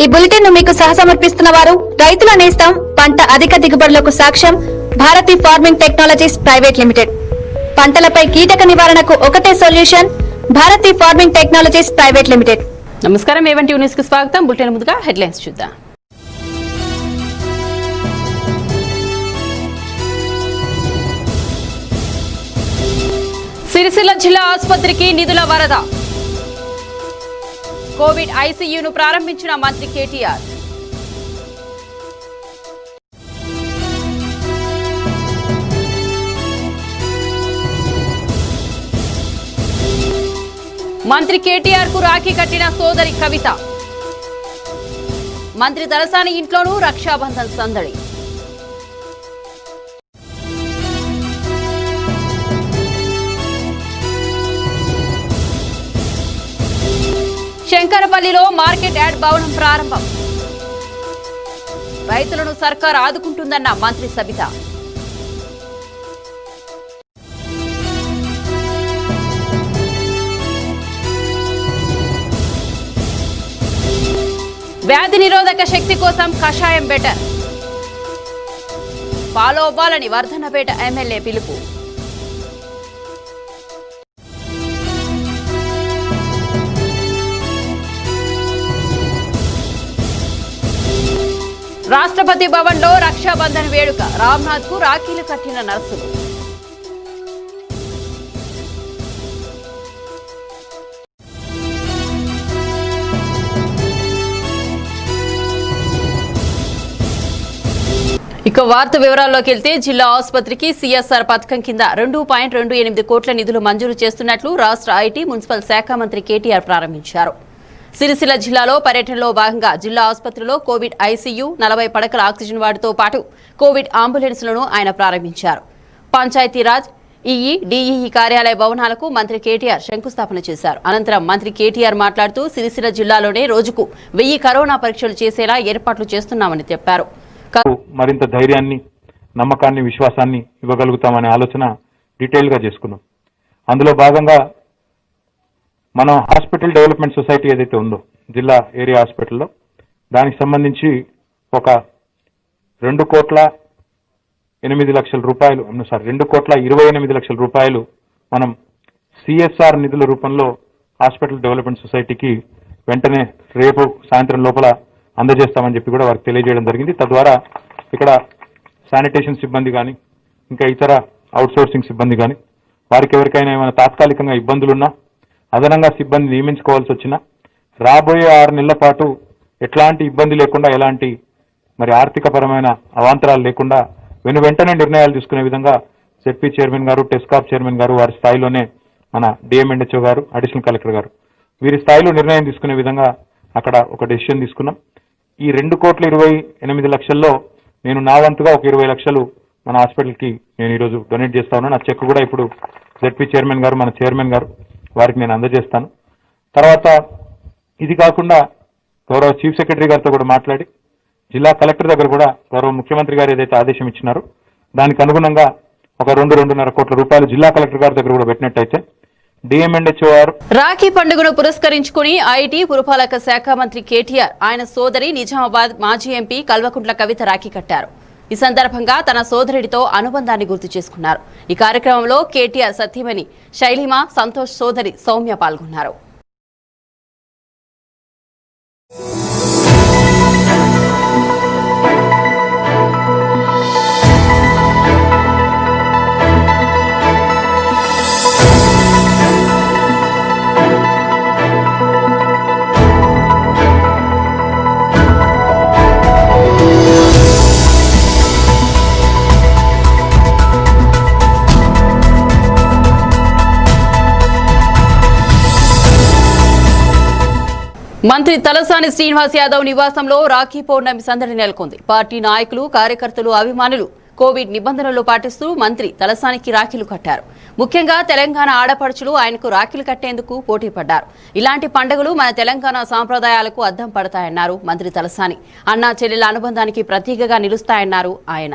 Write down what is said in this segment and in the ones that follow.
ఈ బులెటిన్ ను మీకు సహసమర్పిస్తున్న వారు రైతుల నేస్తం పంట అధిక దిగుబడులకు సాక్ష్యం Bharati farming technologies private limited. పంటలపై కీటక నివారణకు ఒకటే solution Bharati farming technologies private limited. నమస్కారం, ఏవన్ టీవీ న్యూస్ కి స్వాగతం. బులెటిన్ ముందుగా హెడ్లైన్స్ చూద్దాం. సిరిసిల్ల జిల్లా ఆసుపత్రికి నిధుల వరద. కోవిడ్ ఐసీయూను ప్రారంభించిన మంత్రి కేటీఆర్. మంత్రి కేటీఆర్ కు రాఖీ కట్టిన సోదరి కవిత. మంత్రి తలసాని ఇంట్లోనూ రక్షాబంధన్ సందడి. శంకరపల్లిలో మార్కెట్ యార్డ్ భవనం ప్రారంభం. రైతులను సర్కార్ ఆదుకుంటుందన్న మంత్రి సబిత. వ్యాధి నిరోధక శక్తి కోసం కషాయం బెటర్. ఫాలో అవ్వాలని వర్ధన్నపేట ఎమ్మెల్యే పిలుపు. రాష్ట్రపతి భవన్ లో రక్షాబంధన్ వేడుక. రామ్నాథ్ కు రాఖీలు కట్టిన నర్సులు. ఇక వార్త వివరాల్లోకి వెళ్తే జిల్లా ఆసుపత్రికి సిఎస్ఆర్ పథకం కింద 2.28 కోట్ల నిధులు మంజూరు చేస్తున్నట్లు రాష్ట్ర ఐటీ మున్సిపల్ శాఖ మంత్రి కేటీఆర్ ప్రారంభించారు. సిరిసిల్ల జిల్లాలో పర్యటనలో భాగంగా జిల్లా ఆసుపత్రిలో కోవిడ్ ఐసీయూ 40 పడకల ఆక్సిజన్ వార్డుతో పాటు కోవిడ్ అంబులెన్స్లను ఆయన ప్రారంభించారు. పంచాయతీరాజ్ ఈఈ డిఈఈ కార్యాలయ భవనాలకు మంత్రి కేటీఆర్ శంకుస్థాపన చేశారు. అనంతరం మంత్రి కేటీఆర్ మాట్లాడుతూ సిరిసిల్ల జిల్లాలోనే రోజుకు 1000 కరోనా పరీక్షలు చేసేలా ఏర్పాట్లు చేస్తున్నామని చెప్పారు. మరింత ధైర్యాన్ని, నమ్మకాన్ని, విశ్వాసాన్ని ఇవ్వగలుగుతామనే ఆలోచన డీటెయిల్ గా చేసుకున్నాం. అందులో భాగంగా మనం హాస్పిటల్ డెవలప్మెంట్ సొసైటీ ఏదైతే ఉందో జిల్లా ఏరియా హాస్పిటల్లో దానికి సంబంధించి ఒక 2,08,00,000 రూపాయలు 2,28,00,000 రూపాయలు మనం సిఎస్ఆర్ నిధుల రూపంలో హాస్పిటల్ డెవలప్మెంట్ సొసైటీకి వెంటనే రేపు సాయంత్రం లోపల అందజేస్తామని చెప్పి కూడా వారికి తెలియజేయడం జరిగింది. తద్వారా ఇక్కడ శానిటేషన్ సిబ్బంది కానీ ఇంకా ఇతర అవుట్సోర్సింగ్ సిబ్బంది కానీ వారికి ఎవరికైనా ఏమైనా తాత్కాలికంగా ఇబ్బందులున్నా, అదనంగా సిబ్బంది నియమించుకోవాల్సి వచ్చినా రాబోయే 6 నెలల పాటు ఎట్లాంటి ఇబ్బంది లేకుండా, ఎలాంటి ఆర్థిక పరమైన అవాంతరాలు లేకుండా వెంటనే నిర్ణయాలు తీసుకునే విధంగా సెడ్పీ చైర్మన్ గారు, టెస్కాప్ చైర్మన్ గారు వారి స్థాయిలోనే మన డిఎంఎండ్హెచ్ఓ గారు, అడిషనల్ కలెక్టర్ గారు వీరి స్థాయిలో నిర్ణయం తీసుకునే విధంగా అక్కడ ఒక డెసిషన్ తీసుకున్నాం. ఈ 2,28,00,000లో నేను నా వంతుగా ఒక 20 లక్షలు మన హాస్పిటల్కి నేను ఈరోజు డొనేట్ చేస్తా ఉన్నాను. ఆ చెక్ కూడా ఇప్పుడు జెడ్పీ చైర్మన్ గారు, మన చైర్మన్ గారు వారికి నేను అందజేస్తాను. తర్వాత ఇది కాకుండా గౌరవ చీఫ్ సెక్రటరీ గారితో కూడా మాట్లాడి జిల్లా కలెక్టర్ దగ్గర కూడా గౌరవ ముఖ్యమంత్రి గారు ఏదైతే ఆదేశం ఇచ్చినారో దానికి అనుగుణంగా ఒక 2-2.5 కోట్ల రూపాయలు జిల్లా కలెక్టర్ గారి దగ్గర కూడా పెట్టినట్టయితే రాఖీ పండుగను పురస్కరించుకుని ఐటీ పురపాలక శాఖ మంత్రి కేటీఆర్ ఆయన సోదరి నిజామాబాద్ మాజీ ఎంపీ కల్వకుంట్ల కవిత రాఖీ కట్టారు. ఈ సందర్భంగా తన సోదరుడితో అనుబంధాన్ని గుర్తు చేసుకున్నారు. ఈ కార్యక్రమంలో కేటీఆర్ సతీమణి శైలిమ, సంతోష్ సోదరి సౌమ్య పాల్గొన్నారు. మంత్రి తలసాని శ్రీనివాస్ యాదవ్ నివాసంలో రాఖీ పౌర్ణమి సందడి నెలకొంది. పార్టీ నాయకులు, కార్యకర్తలు, అభిమానులు కోవిడ్ నిబంధనలు పాటిస్తూ మంత్రి తలసానికి రాఖీలు కట్టారు. ముఖ్యంగా తెలంగాణ ఆడపడుచులు ఆయనకు రాఖీలు కట్టేందుకు పోటీ పడ్డారు. ఇలాంటి పండుగలు మన తెలంగాణ సాంప్రదాయాలకు అద్దం పడతాయన్నారు మంత్రి తలసాని. అన్నా చెల్లెల అనుబంధానికి ప్రతీకగా నిలుస్తాయన్నారు ఆయన.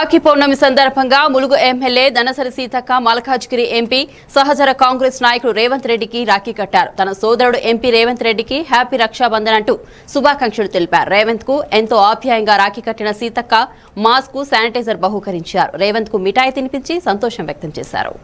రాఖీ పౌర్ణమి సందర్భంగా ములుగు ఎమ్మెల్యే దనసరి సీతక్క మల్కాజ్గిరి ఎంపీ సహచర కాంగ్రెస్ నాయకుడు రేవంత్ రెడ్డికి రాఖీ కట్టారు. తన సోదరుడు ఎంపీ రేవంత్ రెడ్డికి హ్యాపీ రక్షాబంధన్ అంటూ శుభాకాంక్షలు తెలిపారు. రేవంత్ కు ఎంతో ఆప్యాయంగా రాఖీ కట్టిన సీతక్క మాస్క్ కు శానిటైజర్ బహూకరించారు. రేవంత్ కు మిఠాయి తినిపించి సంతోషం వ్యక్తం చేశారు.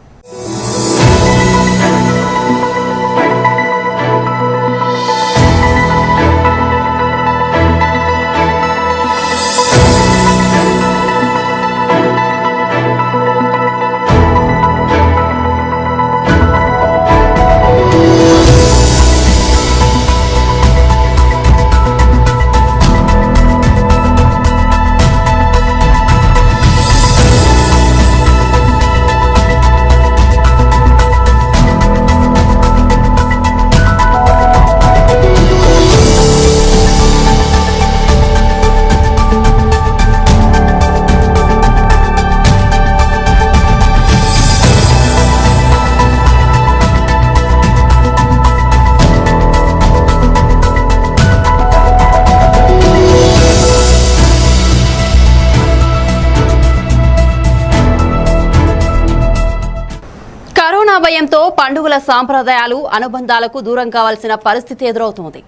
భయంతో పండుగల సాంప్రదాయాలు అనుబంధాలకు దూరం కావాల్సిన పరిస్థితి ఎదురవుతోంది.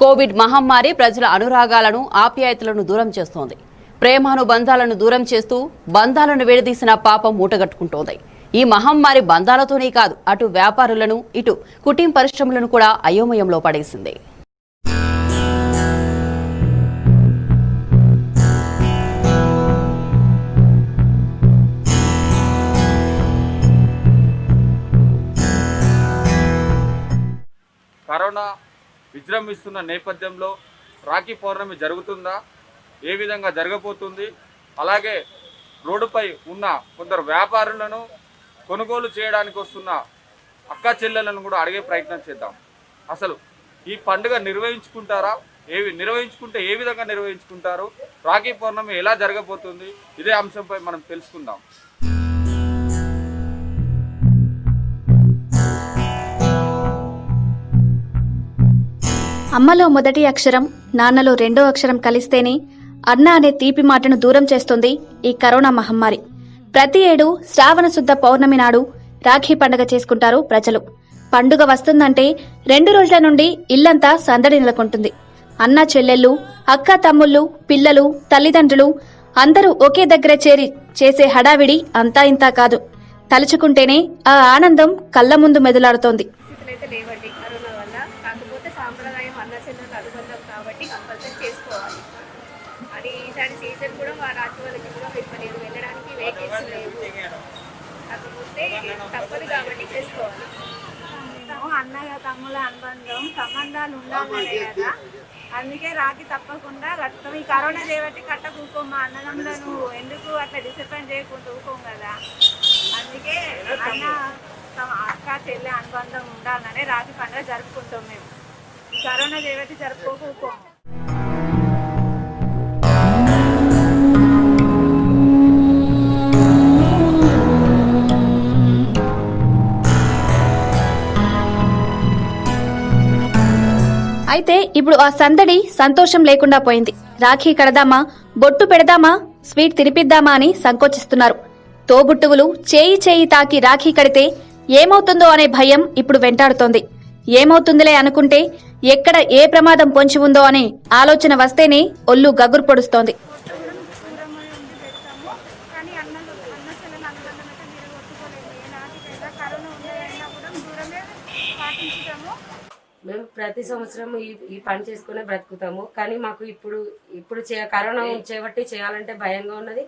కోవిడ్ మహమ్మారి ప్రజల అనురాగాలను ఆప్యాయతలను దూరం చేస్తోంది. ప్రేమానుబంధాలను దూరం చేస్తూ బంధాలను విడదీసిన పాపం మూటగట్టుకుంటోంది. ఈ మహమ్మారి బంధాలతోనే కాదు, అటు వ్యాపారులను ఇటు కుటీం పరిశ్రమలను కూడా అయోమయంలో పడేసింది. కరోనా విజృంభిస్తున్న నేపథ్యంలో రాఖీ పౌర్ణమి జరుగుతుందా, ఏ విధంగా జరగబోతుంది, అలాగే రోడ్డుపై ఉన్న కొందరు వ్యాపారులను కొనుగోలు చేయడానికి వస్తున్న అక్క చెల్లెలను కూడా అడిగే ప్రయత్నం చేద్దాం. అసలు ఈ పండుగ నిర్వహించుకుంటారా, నిర్వహించుకుంటే ఏ విధంగా నిర్వహించుకుంటారు, రాఖీ పౌర్ణమి ఎలా జరగబోతుంది, ఇదే అంశంపై మనం తెలుసుకుందాం. అమ్మలో మొదటి అక్షరం, నాన్నలో రెండో అక్షరం కలిస్తేనే అన్న అనే తీపి మాటను దూరం చేస్తుంది ఈ కరోనా మహమ్మారి. ప్రతి ఏడు శ్రావణ శుద్ధ పౌర్ణమి నాడు రాఖీ పండుగ చేసుకుంటారు ప్రజలు. పండుగ వస్తుందంటే 2 రోజుల నుండి ఇల్లంతా సందడి నెలకొంటుంది. అన్న చెల్లెళ్ళు, అక్క తమ్ముళ్ళు, పిల్లలు, తల్లిదండ్రులు అందరూ ఒకే దగ్గర చేరి చేసే హడావిడి అంతా ఇంతా కాదు. తలుచుకుంటేనే ఆ ఆనందం కళ్ల ముందు మెదులాడుతోంది. సాంప్రదాయం అన్న చెల్లెలు అనుబంధం కాబట్టి కంపల్సరీ చేసుకోవాలి. అది ఈసారి సీజన్ కూడా మా రాత్రి వాళ్ళకి కూడా వెళ్ళలేదు, వెళ్ళడానికి వెహికల్స్ లేవు, కాకపోతే తప్పదు కాబట్టి చేసుకోవాలి. అన్న తమ్ముల అనుబంధం సంబంధాలు ఉండాలనే కదా, అందుకే రాఖీ తప్పకుండా కడతాం. ఈ కరోనా చేయబట్టి కట్ట కూకోం, మా అన్నదమ్ములను ఎందుకు అట్లా డిసప్పాయింట్ చేయకుండా ఊకోం కదా, అందుకే అన్న అక్క చెల్లె అనుబంధం ఉండాలనే రాఖీ పండుగ జరుపుకుంటాం. మేము కరోనా చేయబట్టి జరుపుకోకపోము. అయితే ఇప్పుడు ఆ సందడి సంతోషం లేకుండా పోయింది. రాఖీ కడదామా, బొట్టు పెడదామా, స్వీట్ తినిపిద్దామా అని సంకోచిస్తున్నారు. తోబుట్టువులు చేయి చేయి తాకి రాఖీ కడితే ఏమవుతుందో అనే భయం ఇప్పుడు వెంటాడుతోంది. ఏమవుతుందిలే అనుకుంటే ఎక్కడ ఏ ప్రమాదం పొంచి ఉందో అనే ఆలోచన వస్తేనే ఒళ్ళు గగురు పొడుస్తోంది. మేము ప్రతి సంవత్సరం ఈ పని చేసుకునే బ్రతుకుతాము. కానీ మాకు ఇప్పుడు కరోనా చేయబట్టి చేయాలంటే భయంగా ఉన్నది.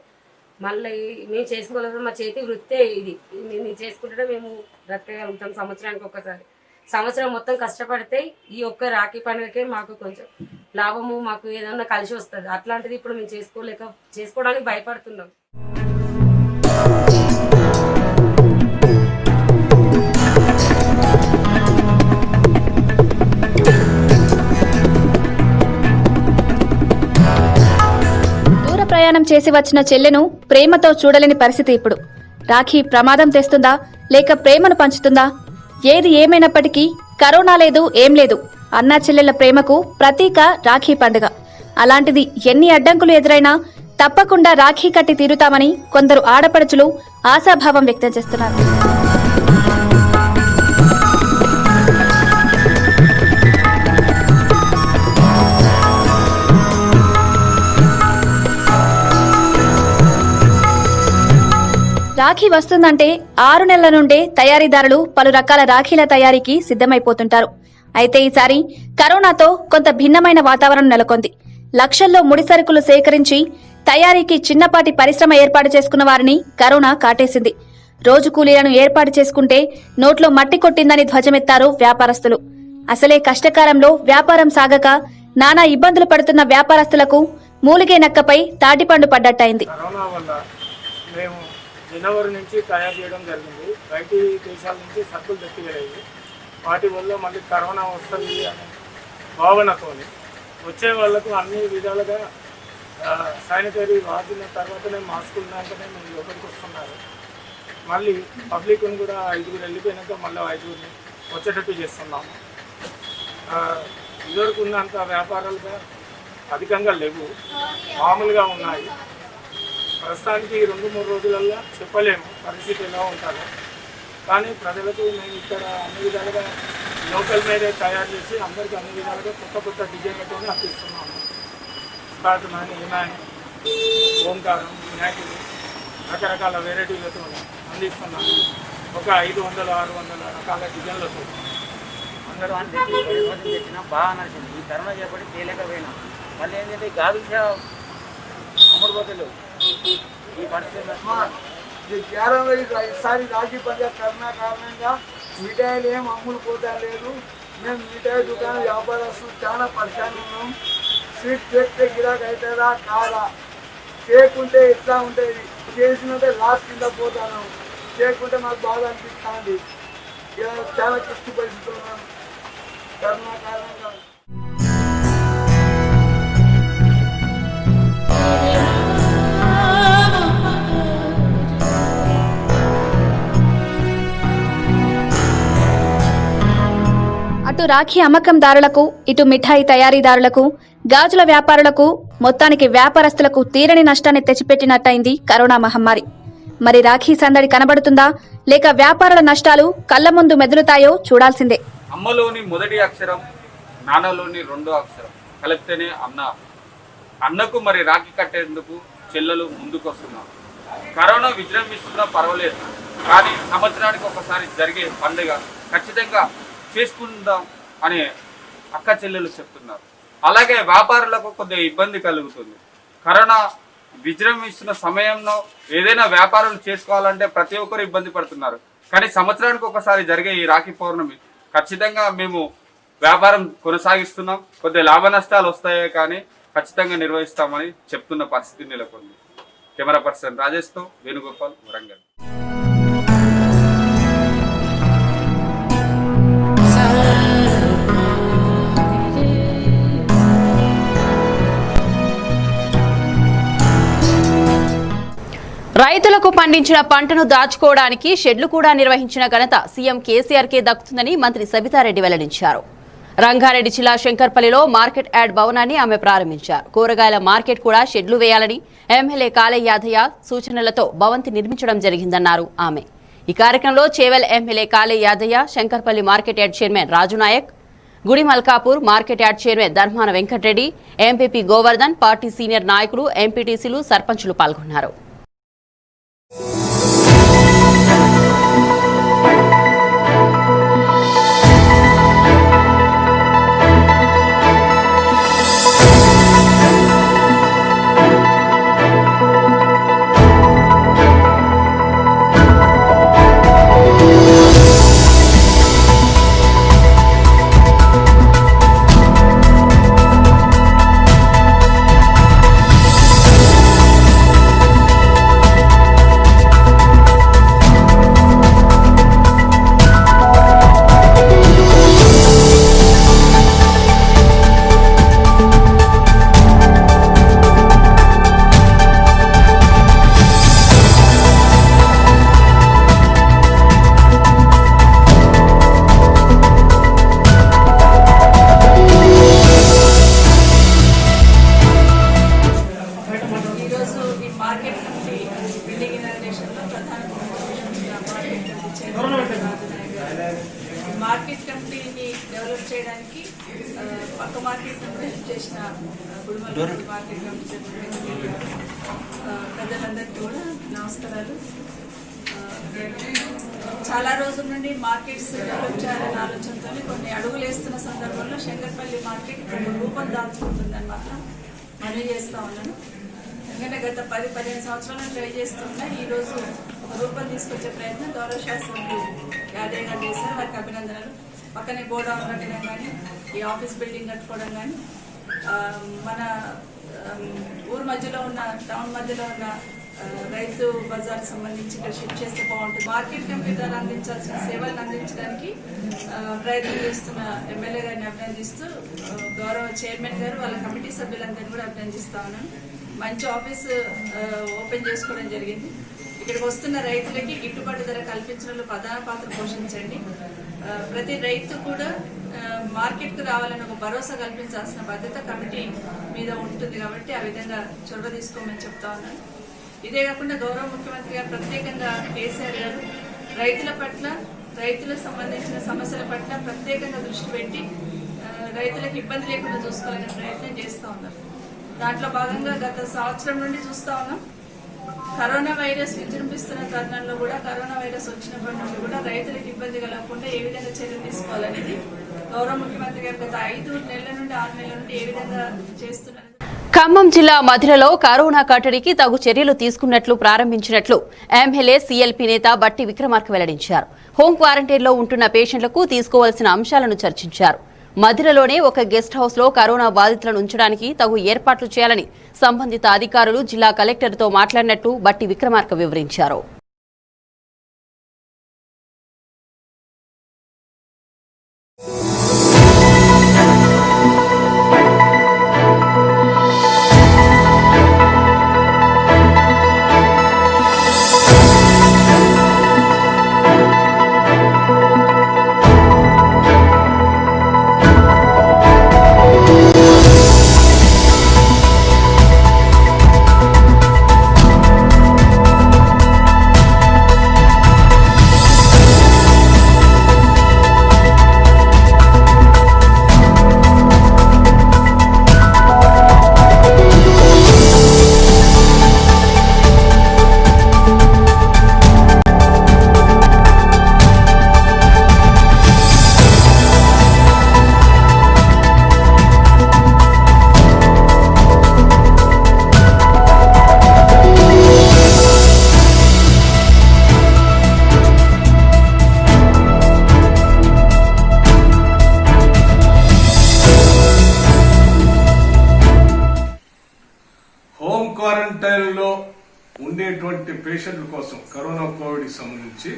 మళ్ళీ మేము చేసుకోలేదు, మా చేతి వృత్తే ఇది. మేము చేసుకుంటే మేము బ్రతకగలుగుతాం. సంవత్సరానికి ఒకసారి, సంవత్సరం మొత్తం కష్టపడితే ఈ ఒక్క రాఖీ పండుగకే మాకు కొంచెం లాభము, మాకు ఏదన్నా కలిసి వస్తుంది. అట్లాంటిది ఇప్పుడు మేము చేసుకోవడానికి భయపడుతున్నాం. దూర ప్రయాణం చేసి వచ్చిన చెల్లెను ప్రేమతో చూడలేని పరిస్థితి ఇప్పుడు. రాఖీ ప్రమాదం తెస్తుందా లేక ప్రేమను పంచుతుందా? ఏది ఏమైనప్పటికీ కరోనా లేదు, ఏం లేదు. అన్నా చెల్లెళ్ల ప్రేమకు ప్రతీక రాఖీ పండుగ. అలాంటిది ఎన్ని అడ్డంకులు ఎదురైనా తప్పకుండా రాఖీ కట్టి తీరుతామని కొందరు ఆడపడుచులు ఆశాభావం వ్యక్తం చేస్తున్నారు. రాఖీ వస్తుందంటే 6 నెలల నుండే తయారీదారులు పలు రకాల రాఖీల తయారీకి సిద్ధమైపోతుంటారు. అయితే ఈసారి కరోనాతో కొంత భిన్నమైన వాతావరణం నెలకొంది. లక్షల్లో ముడి సరుకులు సేకరించి తయారీకి చిన్నపాటి పరిశ్రమ ఏర్పాటు చేసుకున్న వారిని కరోనా కాటేసింది. రోజు కూలీలను ఏర్పాటు చేసుకుంటే నోట్లో మట్టి కొట్టిందని ధ్వజమెత్తారు వ్యాపారస్తులు. అసలే కష్టకాలంలో వ్యాపారం సాగక నానా ఇబ్బందులు పడుతున్న వ్యాపారస్తులకు మూలిగే నక్కపై తాటిపండు పడ్డట్టయింది. కరోనా వల్ల మేము జనవరి నుంచి తయారు చేయడం జరిగింది. బయట దేశాల నుంచి సరుకులు తెప్పివేయాలి. వాటి వల్ల మళ్ళీ కరోనా వస్తుంది అనే భావనతో వచ్చే వాళ్ళకు అన్ని విధాలుగా శానిటరీ వాడిన తర్వాతనే మాస్కులు ఉన్నాకనే మేము లోపలికి వస్తున్నారు. మళ్ళీ పబ్లిక్ని కూడా 5 వెళ్ళిపోయినాక మళ్ళీ 5 వచ్చేటట్టు చేస్తున్నాము. ఇదివరకు ఉన్నంత వ్యాపారాలుగా అధికంగా లేవు, మామూలుగా ఉన్నాయి. ప్రస్తుతానికి 2-3 రోజులలో చెప్పలేము పరిస్థితి ఎలా ఉంటుందో. కానీ ప్రజలకు మేము ఇక్కడ అన్ని విధాలుగా లోకల్ మీదే తయారు చేసి అందరికీ అన్ని విధాలుగా కొత్త డిజైన్లతో అందిస్తున్నాము. స్పాట్ మ్యాన్, ఇమాన్, ఓంకారం, వినాయకుడు రకరకాల వెరైటీలతో అందిస్తున్నాము. ఒక 500-600 రకాల డిజైన్లతో అందరూ తెచ్చినా బాగా నచ్చింది. ఈ కరోనా చేపట్టి తేలేకపోయినా మళ్ళీ ఏంటంటే గాజులు అమ్ముడు పోతలేవు. ఈ పరిస్థితి ఈసారి రాఖీ పండుగ కరోనా కారణంగా మిఠాయిలు ఏం అమ్ముడు పోతా లేదు. మేము మిఠాయి దుకాణం వ్యాపారస్తులు చాలా పరిశాన్ ఉన్నాం. స్వీట్ చేస్తే గిరాక్ అవుతుందా కాదా, చేయకుంటే ఎట్లా ఉంటుంది, చేసినట్టే లాస్ట్ కింద పోతాను, చేయకుంటే మాకు బాగా అనిపిస్తుంది. చాలా కష్ట పరిస్థితులు ఉన్నాం కరోనా కారణంగా. అటు రాఖీ అమ్మకందారులకు, ఇటు మిఠాయి తయారీదారులకు, గాజుల వ్యాపారులకు, మొత్తానికి వ్యాపారస్తులకు తీరని నష్టాన్ని తెచ్చిపెట్టినట్టయింది కరోనా మహమ్మారి. మరి రాఖీ సందడి కనబడుతుందా, లేక వ్యాపారుల నష్టాలు కళ్ల ముందు మెదులుతాయో చూడాల్సిందే. అమ్మలోని మొదటి అక్షరం, నాన్నలోని 2వ అక్షరం కలిపితేనే అన్న. అన్నకు మరి రాఖీ కట్టేందుకు చెల్లెలు ముందుకు వస్తున్నారు. కరోనా విజృంభిస్తున్నా పర్వాలేదు, కానీ సంవత్సరానికి ఒకసారి జరిగే పండుగ ఖచ్చితంగా చేసుకుందాం అని అక్క చెల్లెలు చెప్తున్నారు. అలాగే వ్యాపారులకు కొద్దిగా ఇబ్బంది కలుగుతుంది. కరోనా విజృంభిస్తున్న సమయంలో ఏదైనా వ్యాపారాలు చేసుకోవాలంటే ప్రతి ఒక్కరు ఇబ్బంది పడుతున్నారు. కానీ సంవత్సరానికి ఒకసారి జరిగే ఈ రాఖీ పౌర్ణమి ఖచ్చితంగా మేము వ్యాపారం కొనసాగిస్తున్నాం. కొద్దిగా లాభ నష్టాలు వస్తాయే కానీ ఖచ్చితంగా నిర్వహిస్తామని చెప్తున్న పరిస్థితి నెలకొంది. కెమెరా పర్సన్ రాజేష్తో వేణుగోపాల్, వరంగల్. రైతులకు పండించిన పంటను దాచుకోవడానికి షెడ్లు కూడా నిర్వహించిన ఘనత సీఎం కేసీఆర్కే దక్కుతుందని మంత్రి సబితారెడ్డి వెల్లడించారు. రంగారెడ్డి జిల్లా శంకర్పల్లిలో మార్కెట్ యార్డ్ భవనాన్ని ఆమె ప్రారంభించారు. కూరగాయల మార్కెట్ కూడా షెడ్లు వేయాలని ఎమ్మెల్యే కాళే యాదయ్య సూచనలతో భవంతి నిర్మించడం జరిగిందన్నారు ఆమె. ఈ కార్యక్రమంలో Chevella MLA Kale Yadaiah, Shankarpally market yard chairman Raju Naik, Gudi Malkapur market yard chairman Dharmana Venkatareddy, MPP Govardhan, party senior నాయకులు, ఎంపీటీసీలు, సర్పంచులు పాల్గొన్నారు. హెల్ప్ చేయడానికి పక్క మార్కెట్ కూడా హెల్ప్ చేసిన గుడిమల్ల మార్కెట్ కమిటీ పెద్దలందరికీ కూడా నమస్కారాలు. చాలా రోజుల నుండి మార్కెట్స్ డెవలప్ చేయాలనే ఆలోచనతో కొన్ని అడుగులు వేస్తున్న సందర్భంలో శంకర్పల్లి మార్కెట్ రూపం దాల్చుకుంటుందన్నమాట మనవి చేస్తూ ఉన్నాను. ఎందుకంటే గత 10-15 సంవత్సరాలను ట్రై చేస్తున్నా ఈరోజు ఒక రూపం తీసుకొచ్చే ప్రయత్నం గౌరవ శాస్త్రులు యాదయ్య గారు చేశారు. వారికి అభినందనలు. పక్కనే గోడౌన్ కట్టడం కానీ, ఈ ఆఫీస్ బిల్డింగ్ కట్టుకోవడం కానీ, మన ఊరు మధ్యలో ఉన్న టౌన్ మధ్యలో ఉన్న రైతు బజార్కి సంబంధించి ఇక్కడ షిఫ్ట్ చేస్తే బాగుంటుంది. మార్కెట్ కమిటీ ద్వారా అందించాల్సిన సేవలను అందించడానికి ప్రయత్నం చేస్తున్న ఎమ్మెల్యే గారిని అభినందిస్తూ గౌరవ చైర్మన్ గారు వాళ్ళ కమిటీ సభ్యులందరినీ కూడా అభినందిస్తా ఉన్నాను. మంచి ఆఫీస్ ఓపెన్ చేసుకోవడం జరిగింది. ఇక్కడికి వస్తున్న రైతులకి గిట్టుబాటు ధర కల్పించడంలో ప్రధాన పాత్ర పోషించండి. ప్రతి రైతు కూడా మార్కెట్కు రావాలని ఒక భరోసా కల్పించాల్సిన బాధ్యత కమిటీ మీద ఉంటుంది కాబట్టి ఆ విధంగా చొరవ తీసుకోమని చెప్తా ఉన్నాను. ఇదే కాకుండా గౌరవ ముఖ్యమంత్రి గారు ప్రత్యేకంగా కేసీఆర్ గారు రైతుల పట్ల, రైతులకు సంబంధించిన సమస్యల పట్ల ప్రత్యేకంగా దృష్టి పెట్టి రైతులకు ఇబ్బంది లేకుండా చూసుకోవాలనే ప్రయత్నం చేస్తూ ఉన్నారు. దాంట్లో భాగంగా గత సంవత్సరం నుండి చూస్తూ ఉన్నాం. కరోనా వైరస్ విజృంభిస్తున్న తరుణంలో కూడా, కరోనా వైరస్ వచ్చినప్పటి నుండి కూడా రైతులకు ఇబ్బంది కలగకుండా ఏ విధంగా చర్యలు తీసుకోవాలనేది గౌరవ ముఖ్యమంత్రి గారు గత 5 నెలల నుండి 6 నెలల నుండి ఏ విధంగా చేస్తున్నారు. ఖమ్మం జిల్లా మధిరలో కరోనా కట్టడికి తగు చర్యలు తీసుకున్నట్లు ప్రారంభించినట్లు ఎమ్మెల్యే సీఎల్పీ నేత బట్టి విక్రమార్క వెల్లడించారు. హోం క్వారంటైన్లో ఉంటున్న పేషెంట్లకు తీసుకోవాల్సిన అంశాలను చర్చించారు. మధిరలోనే ఒక గెస్ట్ హౌస్ లో కరోనా బాధితులను ఉంచడానికి తగు ఏర్పాట్లు చేయాలని సంబంధిత అధికారులు జిల్లా కలెక్టర్తో మాట్లాడినట్లు బట్టి విక్రమార్క వివరించారు. క్వారంటైన్లో ఉండేటువంటి పేషెంట్ల కోసం కరోనా కోవిడ్కి సంబంధించి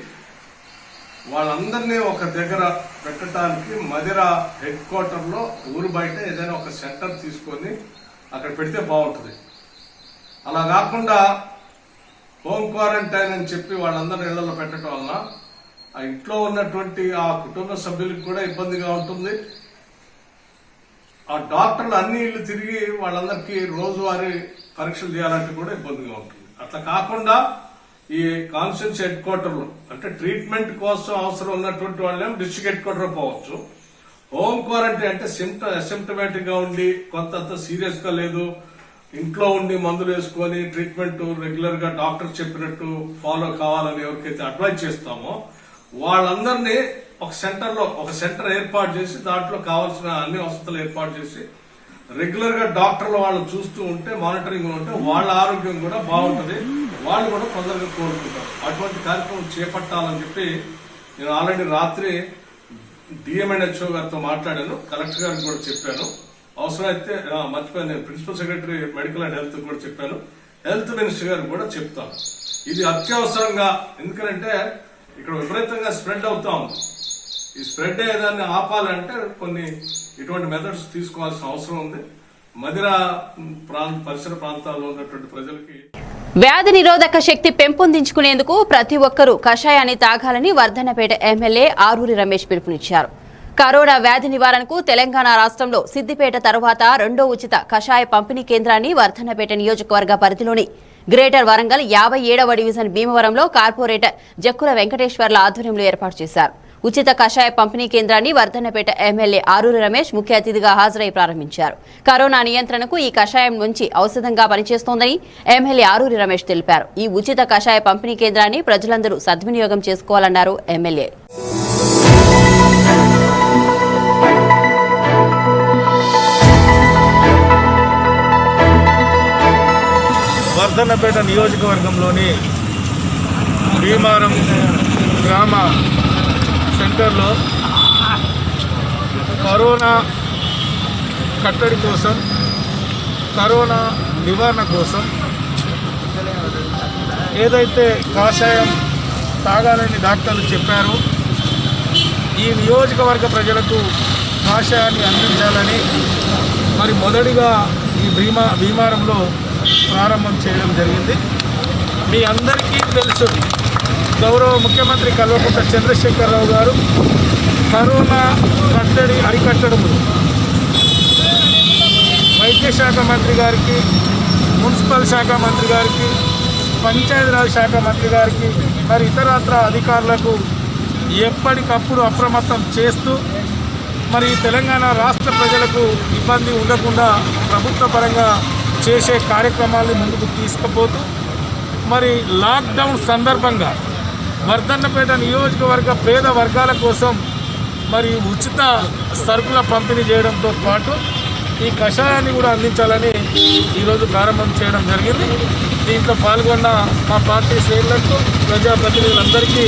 వాళ్ళందరినీ ఒక దగ్గర పెట్టడానికి మధిర హెడ్ క్వార్టర్లో ఊరు బయట ఏదైనా ఒక సెంటర్ తీసుకొని అక్కడ పెడితే బాగుంటుంది. అలా కాకుండా హోమ్ క్వారంటైన్ అని చెప్పి వాళ్ళందరినీ ఇళ్లలో పెట్టడం వలన ఆ ఇంట్లో ఉన్నటువంటి ఆ కుటుంబ సభ్యులకు కూడా ఇబ్బందిగా ఉంటుంది. ఆ డాక్టర్లు అన్ని ఇళ్లు తిరిగి వాళ్ళందరికీ రోజువారీ పరీక్షలు చేయాలంటే కూడా ఇబ్బందిగా ఉంటుంది. అట్లా కాకుండా ఈ కాన్స్టిట్యూన్సీ హెడ్ క్వార్టర్ లో అంటే ట్రీట్మెంట్ కోసం అవసరం ఉన్నటువంటి వాళ్ళేమో డిస్ట్రిక్ట్ హెడ్ క్వార్టర్ పోవచ్చు. హోమ్ క్వారంటైన్ అంటే అసిమ్టమాటిక్ గా ఉండి కొంత సీరియస్ గా లేదు, ఇంట్లో ఉండి మందులు వేసుకొని ట్రీట్మెంట్ రెగ్యులర్ గా డాక్టర్ చెప్పినట్టు ఫాలో కావాలని ఎవరికైతే అడ్వైజ్ చేస్తామో వాళ్ళందరినీ ఒక సెంటర్ ఏర్పాటు చేసి దాంట్లో కావాల్సిన అన్ని వసతులు ఏర్పాటు చేసి రెగ్యులర్ గా డాక్టర్లు వాళ్ళు చూస్తూ ఉంటే మానిటరింగ్ ఉంటే వాళ్ళ ఆరోగ్యం కూడా బాగుంటుంది, వాళ్ళు కూడా తొందరగా కోలుకుంటారు. అటువంటి కార్యక్రమం చేపట్టాలని చెప్పి నేను ఆల్రెడీ రాత్రి డిఎంఎన్హెచ్ఓ గారితో మాట్లాడాను, కలెక్టర్ గారికి కూడా చెప్పాను. అవసరమైతే మర్చిపోయాను, నేను principal secretary medical and health కూడా చెప్పాను, హెల్త్ మినిస్టర్ గారికి కూడా చెప్తాను. ఇది అత్యవసరంగా, ఎందుకంటే ఇక్కడ విపరీతంగా స్ప్రెడ్ అవుతా ఉంది. ఈ స్ప్రెడ్ ఏదాన్ని ఆపాలంటే కొన్ని ఇటువంటి మెథడ్స్ తీసుకోవాల్సిన అవసరం ఉంది. మధిర పరిసర ప్రాంతాల్లో ఉన్నటువంటి ప్రజలకి వ్యాధి నిరోధక శక్తి పెంపొందించుకునేందుకు ప్రతి ఒక్కరూ కషాయాన్ని తాగాలని వర్ధన్నపేట ఎమ్మెల్యే ఆరూరి రమేష్ పిలుపునిచ్చారు. కరోనా వ్యాధి నివారణకు తెలంగాణ రాష్ట్రంలో సిద్దిపేట తరువాత రెండో ఉచిత కషాయ పంపిణీ కేంద్రాన్ని వర్ధన్నపేట నియోజకవర్గ పరిధిలోని గ్రేటర్ వరంగల్ 57వ డివిజన్ భీమవరంలో కార్పొరేటర్ జక్కుల వెంకటేశ్వర్ల ఆధ్వర్యంలో ఏర్పాటు చేశారు. ఉచిత కషాయ పంపిణీ కేంద్రాన్ని వర్ధన్నపేట ఎమ్మెల్యే ఆరూరి రమేష్ ముఖ్య అతిథిగా హాజరై ప్రారంభించారు. కరోనా నియంత్రణకు ఈ కషాయం నుంచి ఔషధంగా పనిచేస్తోందని ఎమ్మెల్యే ఆరూరి రమేష్ తెలిపారు. ఈ ఉచిత కషాయ పంపిణీ కేంద్రాన్ని ప్రజలందరూ సద్వినియోగం చేసుకోవాలన్నారు ఎమ్మెల్యే. వర్ధన్నపేట నియోజకవర్గంలోని భీమారం గ్రామ సెంటర్లో కరోనా కట్టడి కోసం, కరోనా నివారణ కోసం ఏదైతే కాషాయం తాగాలని డాక్టర్లు చెప్పారో ఈ నియోజకవర్గ ప్రజలకు కాషాయాన్ని అందించాలని మరి మొదటిగా ఈ భీమారంలో ప్రారంభం చేయడం జరిగింది. మీ అందరికీ తెలుసు, గౌరవ ముఖ్యమంత్రి కల్వకుంట్ల చంద్రశేఖరరావు గారు కరోనా కట్టడి అరికట్టడం వైద్య శాఖ మంత్రి గారికి, మున్సిపల్ శాఖ మంత్రి గారికి, పంచాయతీరాజ్ శాఖ మంత్రి గారికి, మరి ఇతరత్ర అధికారులకు ఎప్పటికప్పుడు అప్రమత్తం చేస్తూ మరి తెలంగాణ రాష్ట్ర ప్రజలకు ఇబ్బంది ఉండకుండా ప్రభుత్వ పరంగా చేసే కార్యక్రమాలను ముందుకు తీసుకుపోతూ మరి లాక్డౌన్ సందర్భంగా వర్ధన్నపేట నియోజకవర్గ పేద వర్గాల కోసం మరి ఉచిత సరుకుల పంపిణీ చేయడంతో పాటు ఈ కషాయాన్ని కూడా అందించాలని ఈరోజు ప్రారంభం చేయడం జరిగింది. దీంట్లో పాల్గొన్న మా పార్టీ శ్రేణులకు, ప్రజాప్రతినిధులందరికీ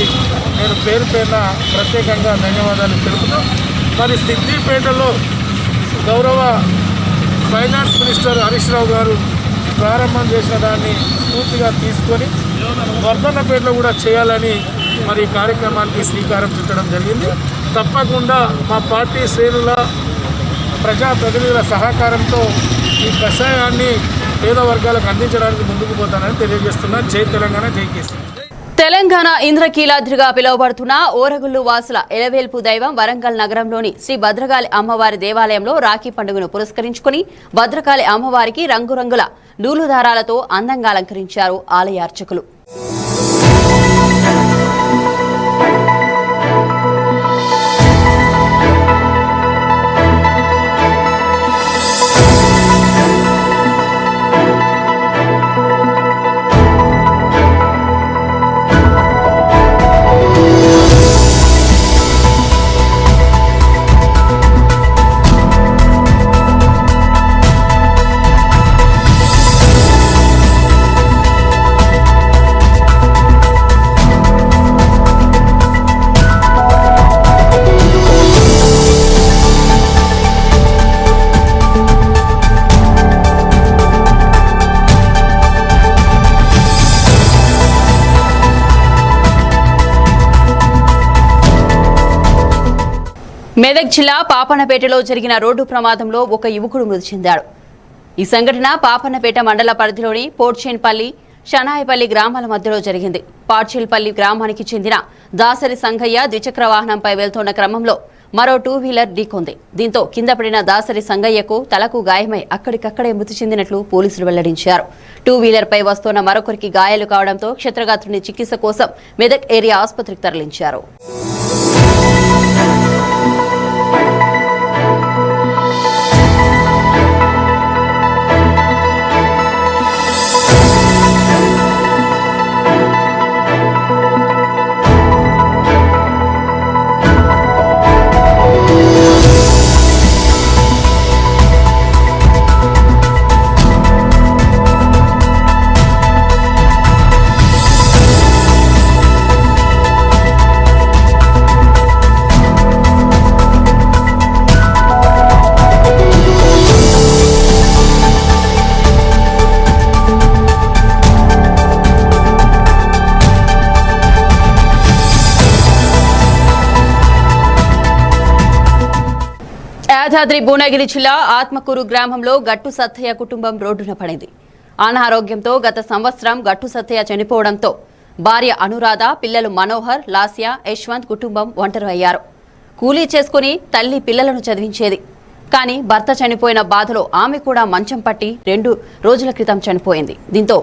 నేను పేరు పేరున ప్రత్యేకంగా ధన్యవాదాలు తెలుపుతూ మరి సిద్దిపేటలో గౌరవ ఫైనాన్స్ మినిస్టర్ హరీష్ రావు గారు ప్రారంభం చేసిన దాన్ని స్ఫూర్తిగా తీసుకొని వర్ధన్నపేటలో కూడా చేయాలని మరి ఈ కార్యక్రమానికి శ్రీకారం చుట్టడం జరిగింది. తప్పకుండా మా పార్టీ శ్రేణుల, ప్రజాప్రతినిధుల సహకారంతో ఈ కషాయాన్ని పేద వర్గాలకు అందించడానికి ముందుకు పోతానని తెలియజేస్తున్నా. జై తెలంగాణ, జై కేసీఆర్. తెలంగాణ ఇంద్రకీలాద్రిగా పిలువబడుతున్న ఓరగుల్లు వాసుల ఎలవేల్పు దైవం వరంగల్ నగరంలోని శ్రీ భద్రకాళి అమ్మవారి దేవాలయంలో రాఖీ పండుగను పురస్కరించుకుని భద్రకాళి అమ్మవారికి రంగురంగుల నూలు దారాలతో అందంగా అలంకరించారు ఆలయ అర్చకులు. మెదక్ జిల్లా పాపన్నపేటలో జరిగిన రోడ్డు ప్రమాదంలో ఒక యువకుడు మృతి చెందాడు. ఈ సంఘటన పాపన్నపేట మండల పరిధిలోని పోర్చేన్పల్లి, షనాయపల్లి గ్రామాల మధ్యలో జరిగింది. పార్చేల్పల్లి గ్రామానికి చెందిన దాసరి సంగయ్య ద్విచక్ర వాహనంపై వెళ్తున్న క్రమంలో మరో 2 వీలర్ ఢీకొంది. దీంతో కింద పడిన దాసరి సంగయ్యకు తలకు గాయమై అక్కడికక్కడే మృతి చెందినట్లు పోలీసులు వెల్లడించారు. 2 వీలర్ పై వస్తున్న మరొకరికి గాయాలు కావడంతో క్షతగాత్రుని చికిత్స కోసం మెదక్ ఏరియా ఆసుపత్రికి తరలించారు. యాదాద్రి భువనగిరి జిల్లా ఆత్మకూరు గ్రామంలో గట్టు సత్తయ్య కుటుంబం రోడ్డున పడింది. అనారోగ్యంతో గత సంవత్సరం గట్టు సత్తయ్య చనిపోవడంతో భార్య అనురాధ, పిల్లలు మనోహర్, లాస్య, యశ్వంత్ కుటుంబం ఒంటరి అయ్యారు. కూలీ చేసుకుని తల్లి పిల్లలను చదివించేది. కానీ భర్త చనిపోయిన బాధలో ఆమె కూడా మంచం పట్టి 2 రోజుల క్రితం చనిపోయింది. దీంతో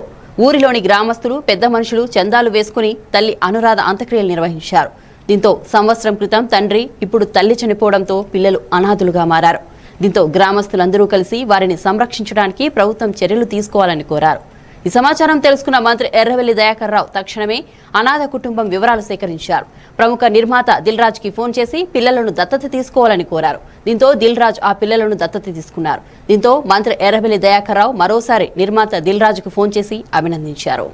ఊరిలోని గ్రామస్తులు, పెద్ద మనుషులు చందాలు వేసుకుని తల్లి అనురాధ అంత్యక్రియలు నిర్వహించారు. దీంతో సంవత్సరం క్రితం తండ్రి, ఇప్పుడు తల్లి చనిపోవడంతో పిల్లలు అనాథులుగా మారారు. దీంతో గ్రామస్తులందరూ కలిసి వారిని సంరక్షించడానికి ప్రభుత్వం చర్యలు తీసుకోవాలని కోరారు. ఈ సమాచారం తెలుసుకున్న మంత్రి ఎర్రవెల్లి దయాకర్ రావు తక్షణమే అనాథ కుటుంబం వివరాలు సేకరించారు. ప్రముఖ నిర్మాత దిల్ రాజ్ కి ఫోన్ చేసి పిల్లలను దత్తత తీసుకోవాలని కోరారు. దీంతో దిల్ రాజ్ ఆ పిల్లలను దత్తత తీసుకున్నారు. దీంతో మంత్రి ఎర్రవెల్లి దయాకర్ రావు మరోసారి నిర్మాత దిల్ రాజ్ కు ఫోన్ చేసి అభినందించారు.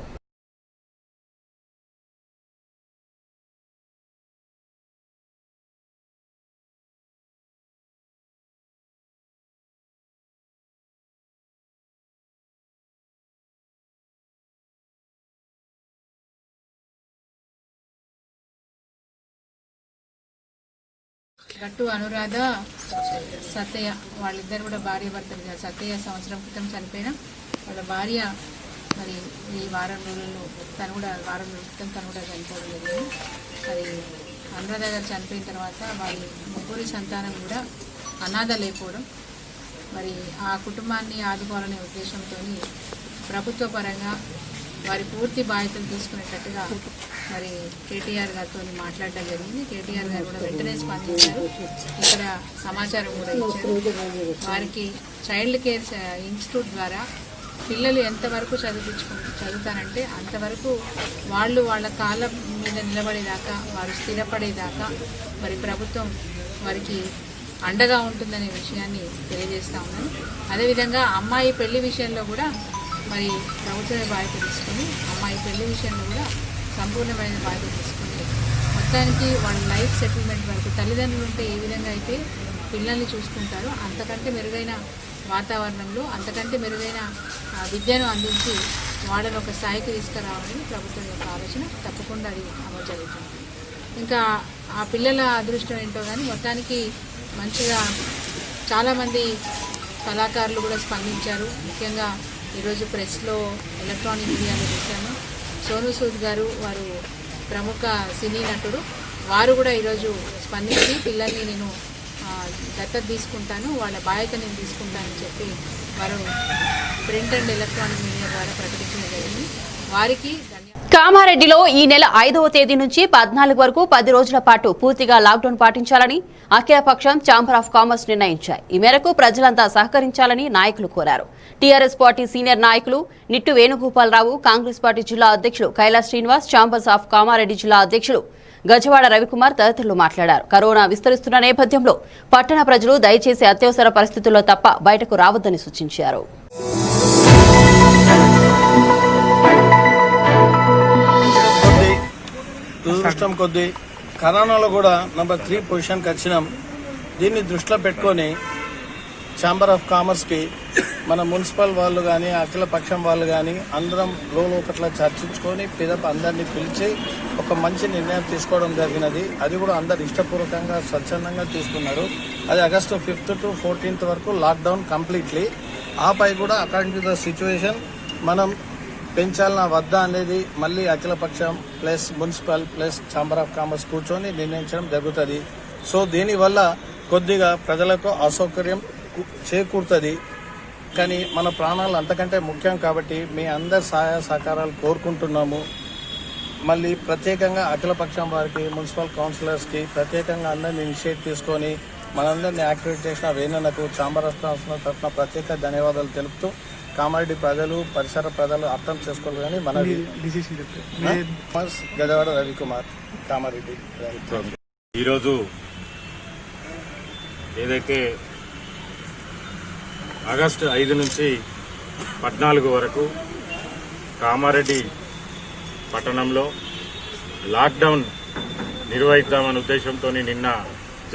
గట్టు అనురాధ సత్తయ్య వాళ్ళిద్దరు కూడా భార్య భర్తలు. సత్తయ్య సంవత్సరం క్రితం చనిపోయిన వాళ్ళ భార్య మరి ఈ వారం రోజుల్లో వారం రోజుల క్రితం తను కూడా చనిపోవడం జరిగింది. మరి అనురాధ గారు చనిపోయిన తర్వాత వాళ్ళ ముగ్గురి సంతానం కూడా అనాథలైపోవడం, మరి ఆ కుటుంబాన్ని ఆదుకోవాలనే ఉద్దేశంతో ప్రభుత్వ పరంగా వారి పూర్తి బాధ్యతలు తీసుకునేటట్టుగా మరి కేటీఆర్ గారితో మాట్లాడడం జరిగింది. కేటీఆర్ గారు కూడా వెంటనే స్పందించారు. ఇక్కడ సమాచారం కూడా ఇచ్చారు. వారికి చైల్డ్ కేర్ ఇన్స్టిట్యూట్ ద్వారా పిల్లలు ఎంతవరకు చదువుతారంటే అంతవరకు వాళ్ళ కాళ్ళ మీద నిలబడేదాకా, వారు స్థిరపడేదాకా మరి ప్రభుత్వం వారికి అండగా ఉంటుందనే విషయాన్ని తెలియజేస్తూ ఉన్నాను. అదేవిధంగా అమ్మాయి పెళ్లి విషయంలో కూడా మరి ప్రభుత్వమే బాధ్యత తీసుకుని అమ్మాయి పెళ్లి విషయంలో కూడా సంపూర్ణమైన బాధ్యత తీసుకుని మొత్తానికి వాళ్ళ లైఫ్ సెటిల్మెంట్ వరకు తల్లిదండ్రులు ఉంటే ఏ విధంగా అయితే పిల్లల్ని చూసుకుంటారో అంతకంటే మెరుగైన వాతావరణంలో, అంతకంటే మెరుగైన విద్యను అందించి వాళ్ళని ఒక స్థాయికి తీసుకురావాలని ప్రభుత్వం యొక్క ఆలోచన. తప్పకుండా అది అమలు జరుగుతుంది. ఇంకా ఆ పిల్లల అదృష్టం ఏంటో కానీ మొత్తానికి మంచిగా చాలామంది కళాకారులు కూడా స్పందించారు. ముఖ్యంగా ఈరోజు ప్రెస్లో, ఎలక్ట్రానిక్ మీడియాలో చూశాను. సోనూ సూద్ గారు, వారు ప్రముఖ సినీ నటుడు, వారు కూడా ఈరోజు స్పందించి పిల్లల్ని నేను దత్తత తీసుకుంటాను, వాళ్ళ బాధ్యత నేను తీసుకుంటానని చెప్పి వారు ప్రింట్ అండ్ ఎలక్ట్రానిక్ మీడియా ద్వారా ప్రకటించడం జరిగింది. వారికి కామారెడ్డిలో ఈ నెల 5వ తేదీ నుంచి 14 వరకు 10 రోజుల పాటు పూర్తిగా లాక్డౌన్ పాటించాలని అఖిలపక్షం ఛాంబర్ ఆఫ్ కామర్స్ నిర్ణయించాయి. ఈ మేరకు ప్రజలంతా సహకరించాలని నాయకులు కోరారు. టీఆర్ఎస్ పార్టీ సీనియర్ నాయకులు నిట్టు వేణుగోపాలరావు, కాంగ్రెస్ పార్టీ జిల్లా అధ్యక్షులు కైలాస్ శ్రీనివాస్, ఛాంబర్స్ ఆఫ్ కామారెడ్డి జిల్లా అధ్యక్షులు గజవాడ రవికుమార్ తదితరులు మాట్లాడారు. కరోనా విస్తరిస్తున్న నేపథ్యంలో పట్టణ ప్రజలు దయచేసి అత్యవసర పరిస్థితుల్లో తప్ప బయటకు రావద్దని సూచించారు. దురదృష్టం కొద్దీ కరోనాలో కూడా నెంబర్ 3 పొజిషన్కి వచ్చినాం. దీన్ని దృష్టిలో పెట్టుకొని ఛాంబర్ ఆఫ్ కామర్స్కి మన మున్సిపల్ వాళ్ళు కానీ, అఖిల పక్షం వాళ్ళు కానీ అందరం లోపట్ల చర్చించుకొని అందరినీ పిలిచి ఒక మంచి నిర్ణయం తీసుకోవడం జరిగినది. అది కూడా అందరు ఇష్టపూర్వకంగా స్వచ్ఛందంగా తీసుకున్నారు. అది ఆగస్టు 5th to 14th వరకు లాక్డౌన్ కంప్లీట్లీ. ఆపై కూడా అకార్డింగ్ టు ద సిచ్యువేషన్ మనం పెంచాలన్నా వద్దా అనేది మళ్ళీ అఖిలపక్షం plus municipal plus chamber of commerce కూర్చొని నిర్ణయించడం జరుగుతుంది. సో దీనివల్ల కొద్దిగా ప్రజలకు అసౌకర్యం చేకూరుతుంది. కానీ మన ప్రాణాలు అంతకంటే ముఖ్యం కాబట్టి మీ అందరి సహాయ సహకారాలు కోరుకుంటున్నాము. మళ్ళీ ప్రత్యేకంగా అఖిలపక్షం వారికి, మున్సిపల్ కౌన్సిలర్స్కి ప్రత్యేకంగా అందరినీ ఇనిషియేట్ తీసుకొని మనందరినీ యాక్టివేట్ చేసిన వేణన్నకు ఛాంబర్ ఆఫ్ కామర్స్ తరఫున ప్రత్యేక ధన్యవాదాలు తెలుపుతూ కామారెడ్డి ప్రజలు, పరిసర ప్రజలు అర్థం చేసుకోవాలి. కానీ మన గజవాడ రవికుమార్, కామారెడ్డి. ఈరోజు ఏదైతే ఆగస్టు 5 నుంచి 14 వరకు కామారెడ్డి పట్టణంలో లాక్డౌన్ నిర్వహిద్దామనే ఉద్దేశంతో నిన్న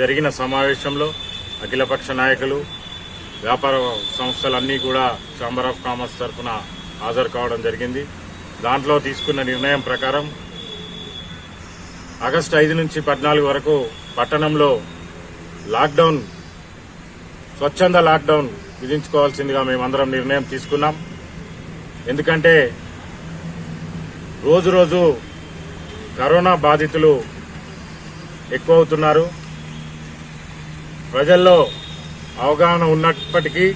జరిగిన సమావేశంలో అఖిలపక్ష నాయకులు, వ్యాపార సంస్థలన్నీ కూడా ఛాంబర్ ఆఫ్ కామర్స్ తరఫున హాజరు కావడం జరిగింది. దాంట్లో తీసుకున్న నిర్ణయం ప్రకారం ఆగస్టు 5 నుంచి 14 వరకు పట్టణంలో లాక్డౌన్, స్వచ్ఛంద లాక్డౌన్ విధించుకోవాల్సిందిగా మేమందరం నిర్ణయం తీసుకున్నాం. ఎందుకంటే రోజు రోజు కరోనా బాధితులు ఎక్కువ అవుతున్నారు. ప్రజల్లో అవగాహన ఉన్నప్పటికీ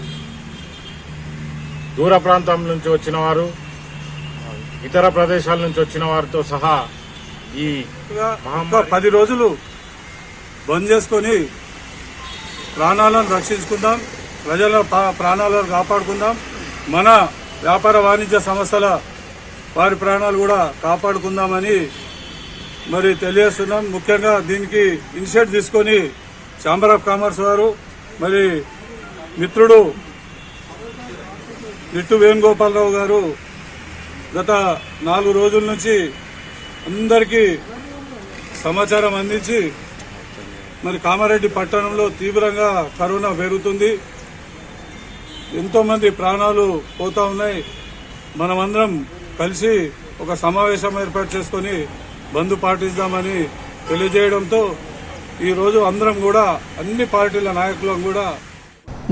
దూర ప్రాంతం నుంచి వచ్చిన వారు, ఇతర ప్రదేశాల నుంచి వచ్చిన వారితో సహా ఈ ఒక 10 రోజులు బంద్ చేసుకొని ప్రాణాలను రక్షించుకుందాం, ప్రజల ప్రాణాలను కాపాడుకుందాం, మన వ్యాపార వాణిజ్య సంస్థల వారి ప్రాణాలు కూడా కాపాడుకుందామని మరి తెలియజేస్తున్నాం. ముఖ్యంగా దీనికి ఇనిషియేటివ్ తీసుకొని ఛాంబర్ ఆఫ్ కామర్స్ వారు మరి మిత్రుడు నిట్టు వేణుగోపాలరావు గారు గత 4 రోజుల నుంచి అందరికీ సమాచారం అందించి మరి కామారెడ్డి పట్టణంలో తీవ్రంగా కరోనా పెరుగుతుంది, ఎంతోమంది ప్రాణాలు పోతా ఉన్నాయి. మనమందరం కలిసి ఒక సమావేశం ఏర్పాటు చేసుకొని బంద్ పాటిస్తామని తెలియజేయడంతో ఈరోజు అందరం కూడా అన్ని పార్టీల నాయకులం కూడా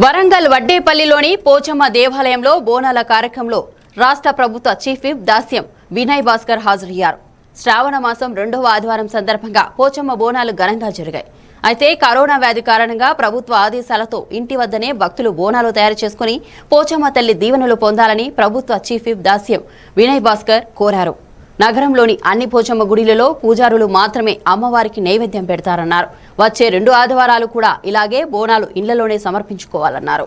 వరంగల్ వడ్డేపల్లిలోని పోచమ్మ దేవాలయంలో బోనాల కార్యక్రమంలో రాష్ట్ర ప్రభుత్వ చీఫ్ విప్ దాస్యం వినయ్ భాస్కర్ హాజరయ్యారు. శ్రావణ మాసం 2వ ఆదివారం సందర్భంగా పోచమ్మ బోనాలు ఘనంగా జరిగాయి. అయితే కరోనా వ్యాధి కారణంగా ప్రభుత్వ ఆదేశాలతో ఇంటి వద్దనే భక్తులు బోనాలు తయారు చేసుకుని పోచమ్మ తల్లి దీవెనలు పొందాలని ప్రభుత్వ చీఫ్ విప్ దాస్యం వినయ్ భాస్కర్ కోరారు. నగరంలోని అన్ని పోచమ్మ గుడిలలో పూజారులు మాత్రమే అమ్మవారికి నైవేద్యం పెడతారన్నారు. వచ్చే 2 ఆదివారాలు కూడా ఇలాగే బోనాలు ఇళ్లలోనే సమర్పించుకోవాలన్నారు.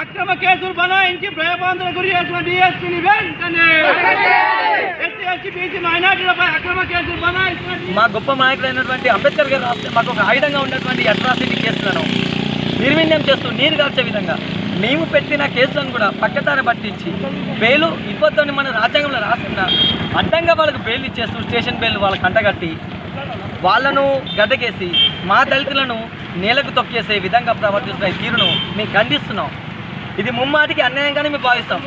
అక్రమ కేసులు బనాయించి భయభ్రాంతులకు గురి చేసిన డిఎస్పీని వెంటనే మైనార్టీలపై అక్రమ కేసులు బనాయిస్తున్న మా గొప్ప నాయకులైనటువంటి అంబేద్కర్ గారు రాస్తే మాకు ఒక ఆయుధంగా ఉన్నటువంటి అట్రాసిటీ కేసులను నిర్వీణ్యం చేస్తూ నీరు కాల్చే విధంగా మేము పెట్టిన కేసులను కూడా పక్కదారి పట్టించి బెయిలు ఇవ్వద్దని మన రాజ్యాంగంలో రాసిన అడ్డంగా వాళ్ళకు బెయిల్ ఇచ్చేస్తూ స్టేషన్ బెయిల్ వాళ్ళకి అంటగట్టి వాళ్ళను గడ్డకేసి మా దళితులను నేలకు తొక్కేసే విధంగా ప్రవర్తిస్తున్న ఈ తీరును మేము ఖండిస్తున్నాం. ఇది ముమ్మాటికి అన్యాయంగానే మేము భావిస్తాం.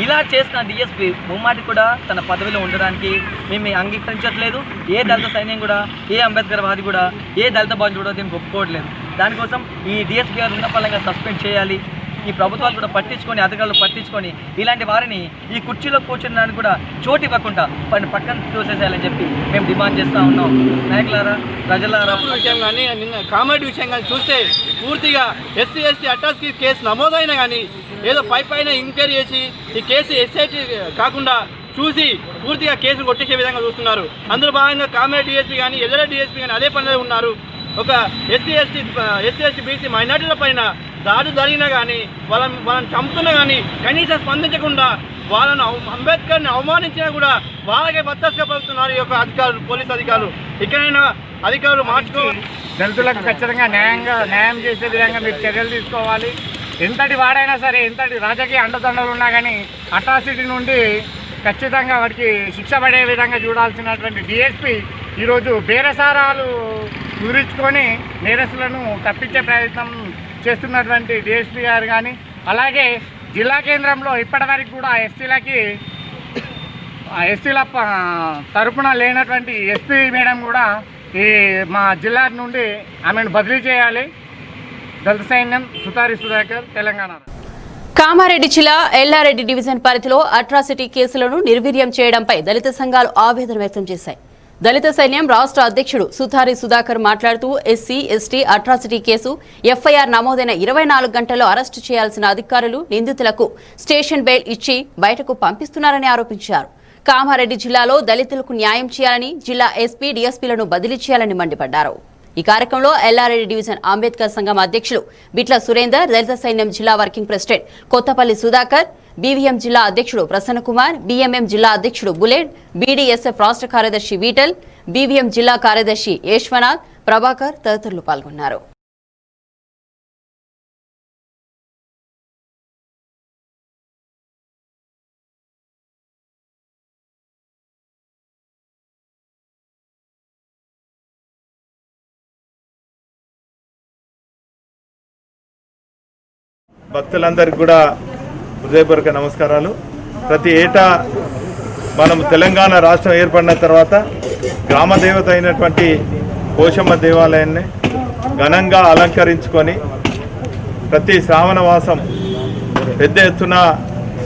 ఇలా చేసిన డిఎస్పీ ముమ్మాటికి కూడా తన పదవిలో ఉండడానికి మేము అంగీకరించట్లేదు. ఏ దళిత సైన్యం కూడా, ఏ అంబేద్కర్ వాది కూడా, ఏ దళిత బంధు కూడా దీనికి ఒప్పుకోవట్లేదు. దానికోసం ఈ డిఎస్పీ గారు ఉన్నపరంగా సస్పెండ్ చేయాలి. ఈ ప్రభుత్వాలు కూడా పట్టించుకొని, అధికారులు పట్టించుకొని ఇలాంటి వారిని ఈ కుర్చీలో కూర్చున్నదానికి కూడా చోటు ఇవ్వకుండా పక్కన తోసేసేయాలని చెప్పి మేము డిమాండ్ చేస్తూ ఉన్నాం. నాయకులారా, ప్రజలారా, విషయం కానీ నిన్న కామెడీ విషయం కానీ చూస్తే పూర్తిగా ఎస్సీ అట్రాసిటీ కేసు నమోదైనా కానీ ఏదో పైన ఎంక్వైరీ చేసి ఈ కేసు ఎస్ఐటీ కాకుండా చూసి పూర్తిగా కేసులు కొట్టేసే విధంగా చూస్తున్నారు. అందులో భాగంగా కామెడీ డిఎస్పీ కానీ ఎదుర డిఎస్పీ కానీ అదే పనిలో ఉన్నారు. ఒక ఎస్సీ ఎస్టీ బీసీ మైనార్టీల పైన దాడులు జరిగినా కానీ వాళ్ళని చంపుతున్నా కానీ కనీసం స్పందించకుండా వాళ్ళను అంబేద్కర్ని అవమానించినా కూడా వాళ్ళకే బద్దస్గా పడుతున్నారు ఈ యొక్క అధికారులు, పోలీసు అధికారులు. ఇక్కడైనా అధికారులు మార్చుకోవాలి. దళితులకు ఖచ్చితంగా న్యాయం చేసే విధంగా మీరు చర్యలు తీసుకోవాలి. ఎంతటి వాడైనా సరే, ఎంతటి రాజకీయ అండదండలు ఉన్నా కానీ అట్రాసిటీ నుండి ఖచ్చితంగా వాడికి శిక్ష పడే విధంగా చూడాల్సినటువంటి డిఎస్పీ ఈరోజు బేరసారాలు కుదుర్చుకొని నేరస్తులను తప్పించే ప్రయత్నం చేస్తున్నటువంటి డిఎస్పీ గారు కానీ, అలాగే జిల్లా కేంద్రంలో ఇప్పటివరకు కూడా ఎస్సీల తరపున లేనటువంటి ఎస్పీ మేడం కూడా ఈ మా జిల్లా నుండి ఆమెను బదిలీ చేయాలి. దళిత సైన్యం, సుతారి సుధాకర్, తెలంగాణ. కామారెడ్డి జిల్లా ఎల్లారెడ్డి డివిజన్ పరిధిలో అట్రాసిటీ కేసులను నిర్వీర్యం చేయడంపై దళిత సంఘాలు ఆవేదన వ్యక్తం చేశాయి. దళిత సైన్యం రాష్ట్ర అధ్యక్షుడు సుతారి సుధాకర్ మాట్లాడుతూ SC ST atrocity case FIR నమోదైన 24 గంటల్లో అరెస్టు చేయాల్సిన అధికారులు నిందితులకు స్టేషన్ బెయిల్ ఇచ్చి బయటకు పంపిస్తున్నారని ఆరోపించారు. కామారెడ్డి జిల్లాలో దళితులకు న్యాయం చేయాలని, జిల్లా ఎస్పీ డీఎస్పీలను బదిలీ చేయాలని మండిపడ్డారు. ఈ కార్యక్రమంలో ఎల్లారెడ్డి డివిజన్ అంబేద్కర్ సంఘం అధ్యక్షులు బిట్ల సురేందర్, దళిత సైన్యం జిల్లా working president Kothapalli Sudhakar, BVM జిల్లా అధ్యక్షుడు ప్రసన్నకుమార్, బీఎంఎం జిల్లా అధ్యక్షుడు బులెట్, బీడీఎస్ఎఫ్ రాష్ట్ర కార్యదర్శి వీటల్, బీవీఎం జిల్లా కార్యదర్శి యశ్వనాథ్, ప్రభాకర్ తదితరులు పాల్గొన్నారు. భక్తులందరికీ కూడా హృదయపూర్వక నమస్కారాలు. ప్రతి ఏటా మనం తెలంగాణ రాష్ట్రం ఏర్పడిన తర్వాత గ్రామ దేవత అయినటువంటి పోషమ్మ దేవాలయాన్ని ఘనంగా అలంకరించుకొని ప్రతి శ్రావణ మాసం పెద్ద ఎత్తున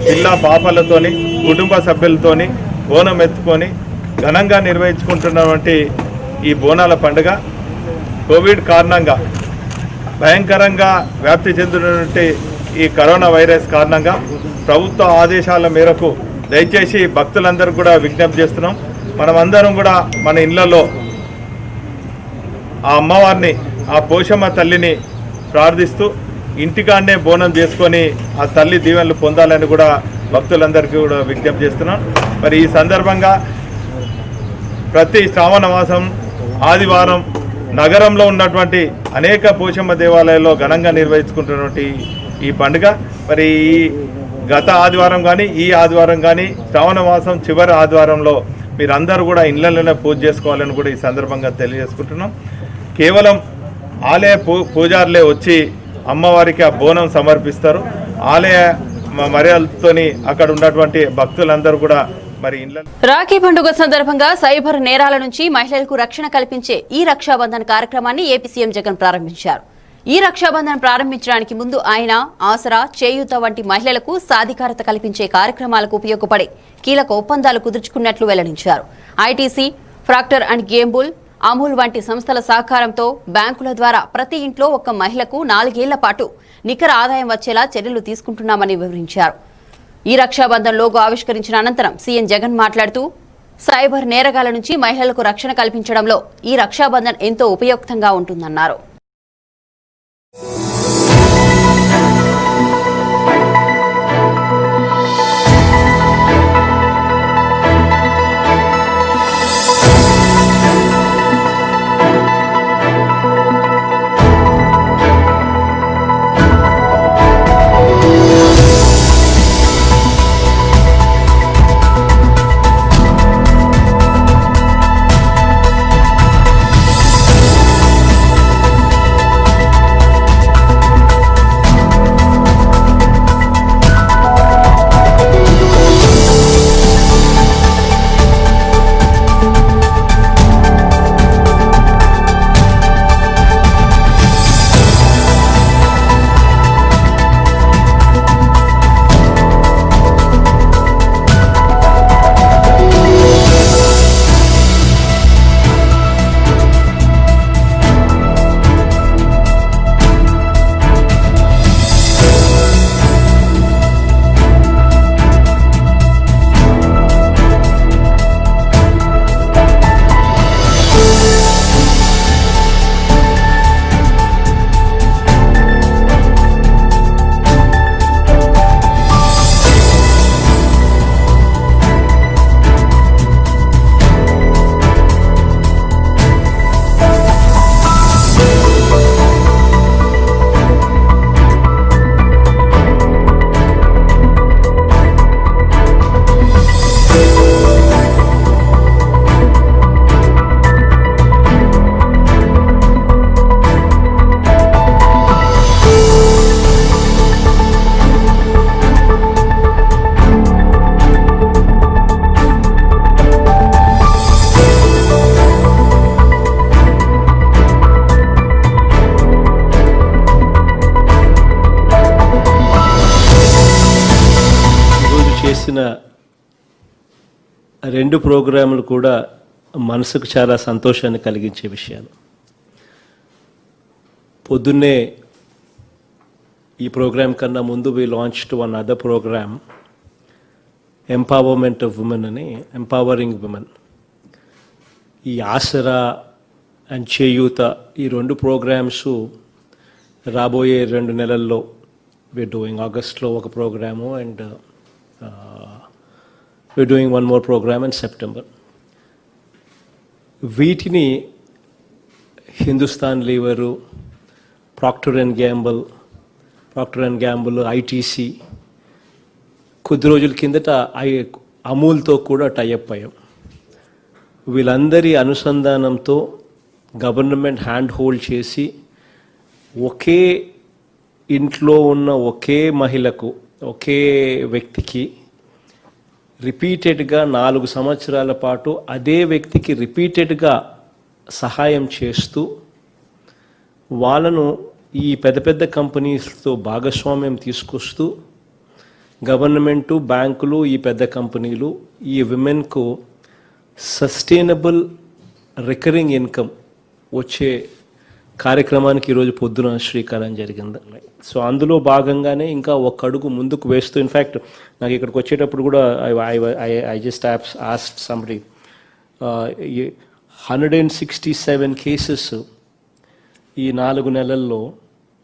జిల్లా పాపలతోని, కుటుంబ సభ్యులతోని బోనం ఎత్తుకొని ఘనంగా నిర్వహించుకుంటున్నటువంటి ఈ బోనాల పండుగ కోవిడ్ కారణంగా భయంకరంగా వ్యాప్తి చెందినటువంటి ఈ కరోనా వైరస్ కారణంగా ప్రభుత్వ ఆదేశాల మేరకు దయచేసి భక్తులందరూ కూడా విజ్ఞప్తి చేస్తున్నాం. మనమందరం కూడా మన ఇళ్లలో ఆ అమ్మవారిని, ఆ పోషమ్మ తల్లిని ప్రార్థిస్తూ ఇంటికాడనే బోనం చేసుకొని ఆ తల్లి దీవెనలు పొందాలని కూడా భక్తులందరికీ కూడా విజ్ఞప్తి చేస్తున్నాం. మరి ఈ సందర్భంగా ప్రతి శ్రావణ మాసం ఆదివారం నగరంలో ఉన్నటువంటి అనేక పోషమ్మ దేవాలయాల్లో ఘనంగా నిర్వహించుకుంటున్నటువంటి ఈ పండుగ మరి ఈ గత ఆదివారం కానీ ఈ ఆదివారం కానీ శ్రావణ మాసం చివరి ఆదివారంలో మీరందరూ కూడా ఇళ్లలోనే పూజ చేసుకోవాలని కూడా ఈ సందర్భంగా తెలియజేసుకుంటున్నాం. కేవలం ఆలయ పూజారులే వచ్చి అమ్మవారికి ఆ బోనం సమర్పిస్తారు. ఆలయ మర్యాదతోని అక్కడ ఉన్నటువంటి భక్తులందరూ కూడా మరి రాఖీ పండుగ సందర్భంగా సైబర్ నేరాల నుంచి మహిళలకు రక్షణ కల్పించే ఈ రక్షాబంధన్ కార్యక్రమాన్ని ఏపీ సీఎం జగన్ ప్రారంభించారు. ఈ రక్షాబంధన్ ప్రారంభించడానికి ముందు ఆయన ఆసరా, చేయూత వంటి మహిళలకు సాధికారత కల్పించే కార్యక్రమాలకు ఉపయోగపడే కీలక ఒప్పందాలు కుదుర్చుకున్నట్లు వెల్లడించారు. ఐటీసీ, ప్రాక్టర్ అండ్ గేంబుల్, అమూల్ వంటి సంస్థల సహకారంతో బ్యాంకుల ద్వారా ప్రతి ఇంట్లో ఒక మహిళకు 4 ఏళ్ల పాటు నికర ఆదాయం వచ్చేలా చర్యలు తీసుకుంటున్నామని వివరించారు. ఈ రక్షాబంధన్ లోగో ఆవిష్కరించిన అనంతరం సీఎం జగన్ మాట్లాడుతూ సైబర్ నేరగాల నుంచి మహిళలకు రక్షణ కల్పించడంలో ఈ రక్షాబంధన్ ఎంతో ఉపయుక్తంగా ఉంటుందన్నారు. చేసిన 2 ప్రోగ్రాములు కూడా మనసుకు చాలా సంతోషాన్ని కలిగించే విషయాలు. పొద్దున్నే ఈ ప్రోగ్రామ్ కన్నా ముందు we launched one other programme, empowerment of women అని, ఎంపవరింగ్ ఉమెన్. ఈ ఆసరా అండ్ చేయూత ఈ 2 ప్రోగ్రామ్స్ రాబోయే 2 నెలల్లో we're doing. ఆగస్ట్లో ఒక programme and we're doing one more program in September. వీటిని Hindustan Lever, Procter and Gamble, ITC, కొద్ది రోజుల కిందట అమూల్తో కూడా టైఅప్ అయ్యాం. వీళ్ళందరి అనుసంధానంతో గవర్నమెంట్ హ్యాండ్ హోల్డ్ చేసి ఒకే ఇంట్లో ఉన్న ఒకే మహిళకు, ఒకే వ్యక్తికి రిపీటెడ్గా 4 సంవత్సరాల పాటు అదే వ్యక్తికి రిపీటెడ్గా సహాయం చేస్తూ వాళ్ళను ఈ పెద్ద పెద్ద కంపెనీస్తో భాగస్వామ్యం తీసుకొస్తూ గవర్నమెంటు, బ్యాంకులు, ఈ పెద్ద కంపెనీలు ఈ విమెన్కు సస్టైనబుల్ రికరింగ్ ఇన్కమ్ వచ్చే కార్యక్రమానికి ఈరోజు పొద్దున శ్రీకారం జరిగింది. సో అందులో భాగంగానే ఇంకా ఒక అడుగు ముందుకు వేస్తూ, ఇన్ఫ్యాక్ట్ నాకు ఇక్కడికి వచ్చేటప్పుడు కూడా I just asked somebody 167 cases ఈ 4 నెలల్లో,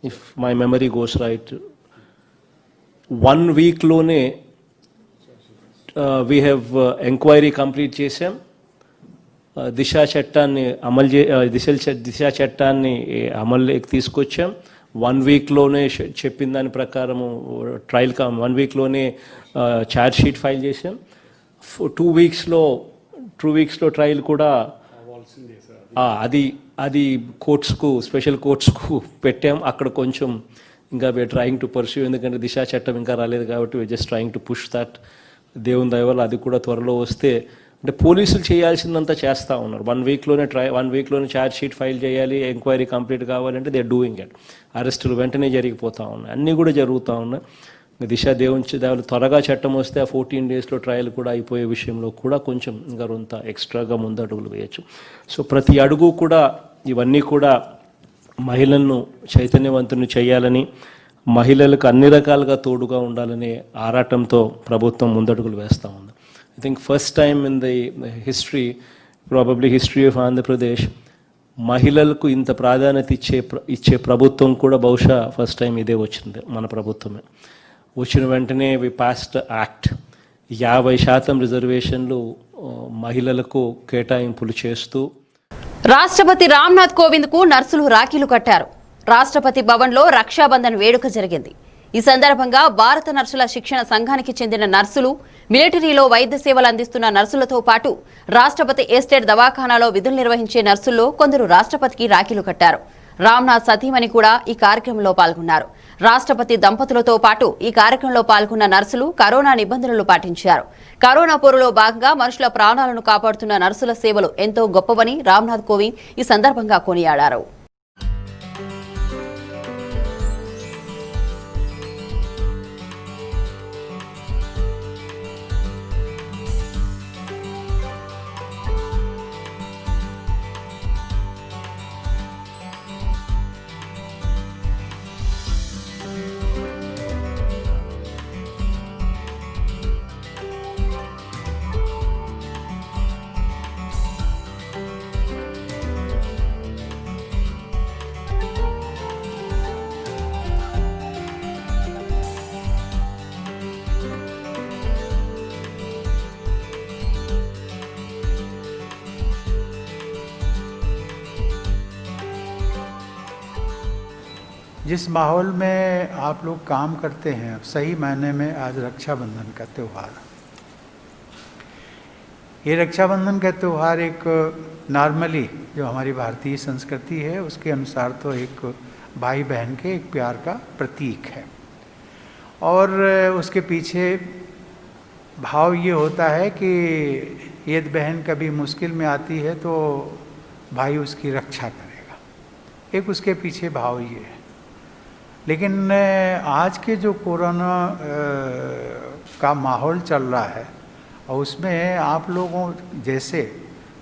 if my memory goes right, 1 వీక్లోనే వీ హ్యావ్ ఎంక్వైరీ కంప్లీట్ చేసాం. దిశా చట్టాన్ని దిశా చట్టాన్ని అమల్లోకి తీసుకొచ్చాం. 1 వీక్లోనే చెప్పిన దాని ప్రకారము ట్రయల్ 1 వీక్లోనే ఛార్జ్ షీట్ ఫైల్ చేసాం. 2 వీక్స్లో ట్రయల్ కూడా అది కోర్ట్స్కు, స్పెషల్ కోర్ట్స్కు పెట్టాం. అక్కడ కొంచెం ఇంకా వీఆర్ ట్రయింగ్ టు పర్స్యూ, ఎందుకంటే దిశా చట్టం ఇంకా రాలేదు కాబట్టి we are just trying to push that. దేవుని దయ వల్ల అది కూడా త్వరలో వస్తే, అంటే పోలీసులు చేయాల్సిందంతా చేస్తూ ఉన్నారు. 1 వీక్లోనే ఛార్జ్ షీట్ ఫైల్ చేయాలి, ఎంక్వైరీ కంప్లీట్ కావాలంటే దే ఆర్ డూయింగ్ ఇట్. అరెస్టులు వెంటనే జరిగిపోతూ ఉన్నాయి, అన్నీ కూడా జరుగుతూ ఉన్నాయి. దేవుని త్వరగా చట్టం వస్తే ఆ 14 డేస్లో ట్రయల్ కూడా అయిపోయే విషయంలో కూడా కొంచెం ఇంకా కొంత ఎక్స్ట్రాగా ముందడుగులు వేయచ్చు. సో ప్రతి అడుగు కూడా ఇవన్నీ కూడా మహిళలను చైతన్యవంతుని చేయాలని, మహిళలకు అన్ని రకాలుగా తోడుగా ఉండాలనే ఆరాటంతో ప్రభుత్వం ముందడుగులు వేస్తూ ఉంది. I think first time in the history, probably history of Andhra Pradesh, మహిళలకు ఇంత ప్రాధాన్యత ఇచ్చే ప్రభుత్వం కూడా బహుశా ఫస్ట్ టైం ఇదే వచ్చింది, మన ప్రభుత్వమే. వచ్చిన వెంటనే వి పాస్డ్ యాక్ట్, 50% రిజర్వేషన్లు మహిళలకు కేటాయింపులు చేస్తూ. రాష్ట్రపతి రామ్నాథ్ కోవింద్కు నర్సులు రాఖీలు కట్టారు. రాష్ట్రపతి భవన్లో రక్షాబంధన్ వేడుక జరిగింది. ఈ సందర్భంగా భారత నర్సుల శిక్షణ సంఘానికి చెందిన నర్సులు, మిలిటరీలో వైద్య సేవలు అందిస్తున్న నర్సులతో పాటు రాష్ట్రపతి ఎస్టేట్ దవాఖానాలో విధులు నిర్వహించే నర్సుల్లో కొందరు రాష్ట్రపతికి రాఖీలు కట్టారు. రామ్నాథ్ సతీమణి కూడా ఈ కార్యక్రమంలో పాల్గొన్నారు. రాష్ట్రపతి దంపతులతో పాటు ఈ కార్యక్రమంలో పాల్గొన్న నర్సులు కరోనా నిబంధనలు పాటించారు. కరోనా పోరులో భాగంగా మనుషుల ప్రాణాలను కాపాడుతున్న నర్సుల సేవలు ఎంతో గొప్పవని రామ్నాథ్ కోవింద్ ఈ సందర్భంగా కొనియాడారు. जिस माहौल में आप लोग काम करते हैं, सही मायने में आज रक्षाबंधन का त्यौहार, ये रक्षाबंधन का त्यौहार एक नॉर्मली जो हमारी भारतीय संस्कृति है उसके अनुसार तो एक भाई बहन के एक प्यार का प्रतीक है, और उसके पीछे भाव ये होता है कि यदि बहन कभी मुश्किल में आती है तो भाई उसकी रक्षा करेगा, एक उसके पीछे भाव ये है। लेकिन आज के जो कोरोना का माहौल चल रहा है और उसमें आप लोगों जैसे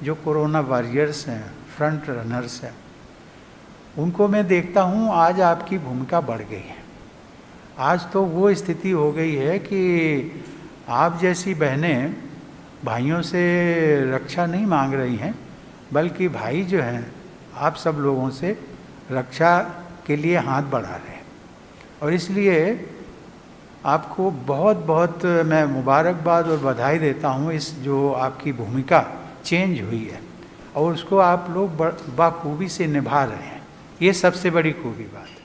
जो कोरोना वॉरियर्स हैं, फ्रंट रनर्स हैं, उनको मैं देखता हूँ आज आपकी भूमिका बढ़ गई है। आज तो वो स्थिति हो गई है कि आप जैसी बहनें भाइयों से रक्षा नहीं मांग रही हैं, बल्कि भाई जो हैं आप सब लोगों से रक्षा के लिए हाथ बढ़ा रहे हैं, और इसलिए आपको बहुत बहुत मैं मुबारकबाद और बधाई देता हूँ इस जो आपकी भूमिका चेंज हुई है और उसको आप लोग बखूबी से निभा रहे हैं, ये सबसे बड़ी खूबी बात है।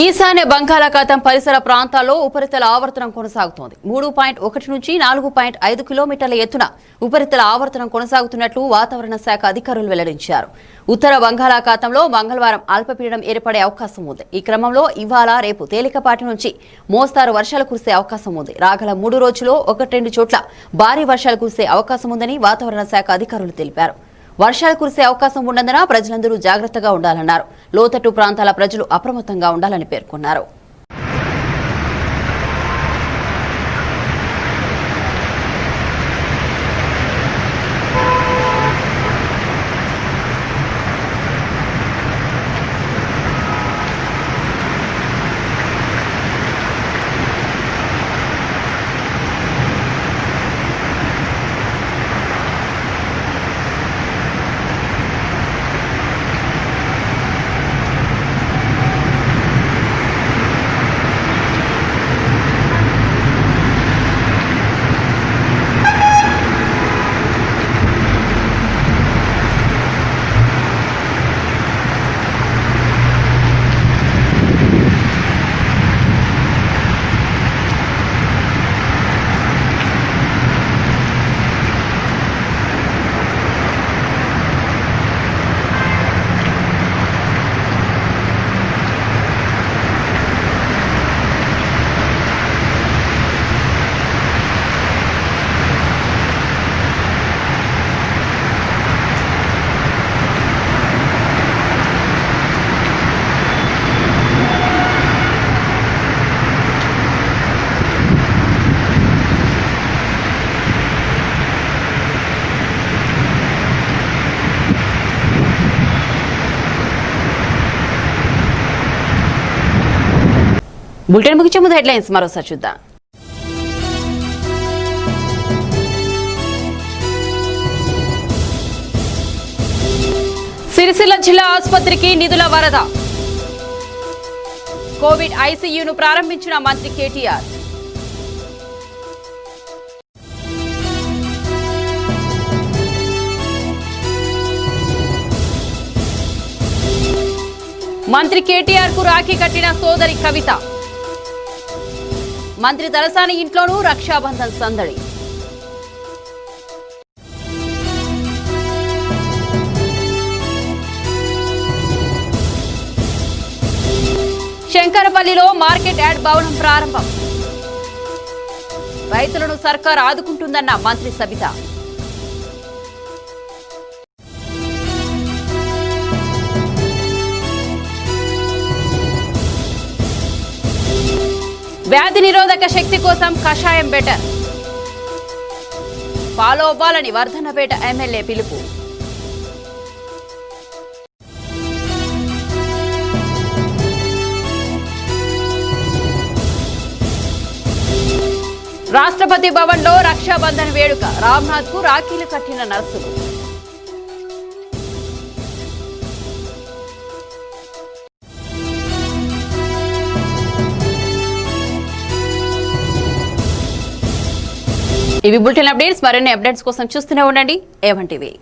ఈశాన్య బంగాళాఖాతం పరిసర ప్రాంతాల్లో ఉపరితల ఆవర్తనం కొనసాగుతోంది. 3.1 నుంచి 4.5 కిలోమీటర్ల ఎత్తున ఉపరితల ఆవర్తనం కొనసాగుతున్నట్లు వాతావరణ శాఖ అధికారులు వెల్లడించారు. ఉత్తర బంగాళాఖాతంలో మంగళవారం అల్పపీడనం ఏర్పడే అవకాశం ఉంది. ఈ క్రమంలో ఇవాళ రేపు తేలికపాటి నుంచి మోస్తారు వర్షాలు కురిసే అవకాశం ఉంది. రాగల 3 రోజుల్లో 1-2 చోట్ల భారీ వర్షాలు కురిసే అవకాశం ఉందని వాతావరణ శాఖ అధికారులు తెలిపారు. వర్షాలు కురిసే అవకాశం ఉన్నందున ప్రజలందరూ జాగ్రత్తగా ఉండాలన్నారు. లోతట్టు ప్రాంతాల ప్రజలు అప్రమత్తంగా ఉండాలని పేర్కొన్నారు. బులెటిన్ ముగించే ముందు హెడ్లైన్స్ మరోసారి చూద్దాం. సిరిసిల్ల జిల్లా ఆసుపత్రికి నిధుల వరద. కోవిడ్ ఐసీయూను ప్రారంభించిన మంత్రి కేటీఆర్. మంత్రి కేటీఆర్ కు రాఖీ కట్టిన సోదరి కవిత. మంత్రి తలసాని ఇంట్లోనూ రక్షాబంధన్ సందడి. శంకరపల్లిలో మార్కెట్ యార్డ్ భవనం ప్రారంభం. రైతులను సర్కార్ ఆదుకుంటుందన్న మంత్రి సబిత. వ్యాధి నిరోధక శక్తి కోసం కషాయం బెటర్. ఫాలో అవ్వాలని వర్ధన్నపేట ఎమ్మెల్యే పిలుపు. రాష్ట్రపతి భవన్లో రక్షాబంధన్ వేడుక. రామ్నాథ్ కు రాఖీలు కట్టిన నర్సులు. ఇవి బులెటిన్ అప్డేట్స్. మరిన్ని అప్డేట్స్ కోసం చూస్తూనే ఉండండి ఏవన్ టీవీ.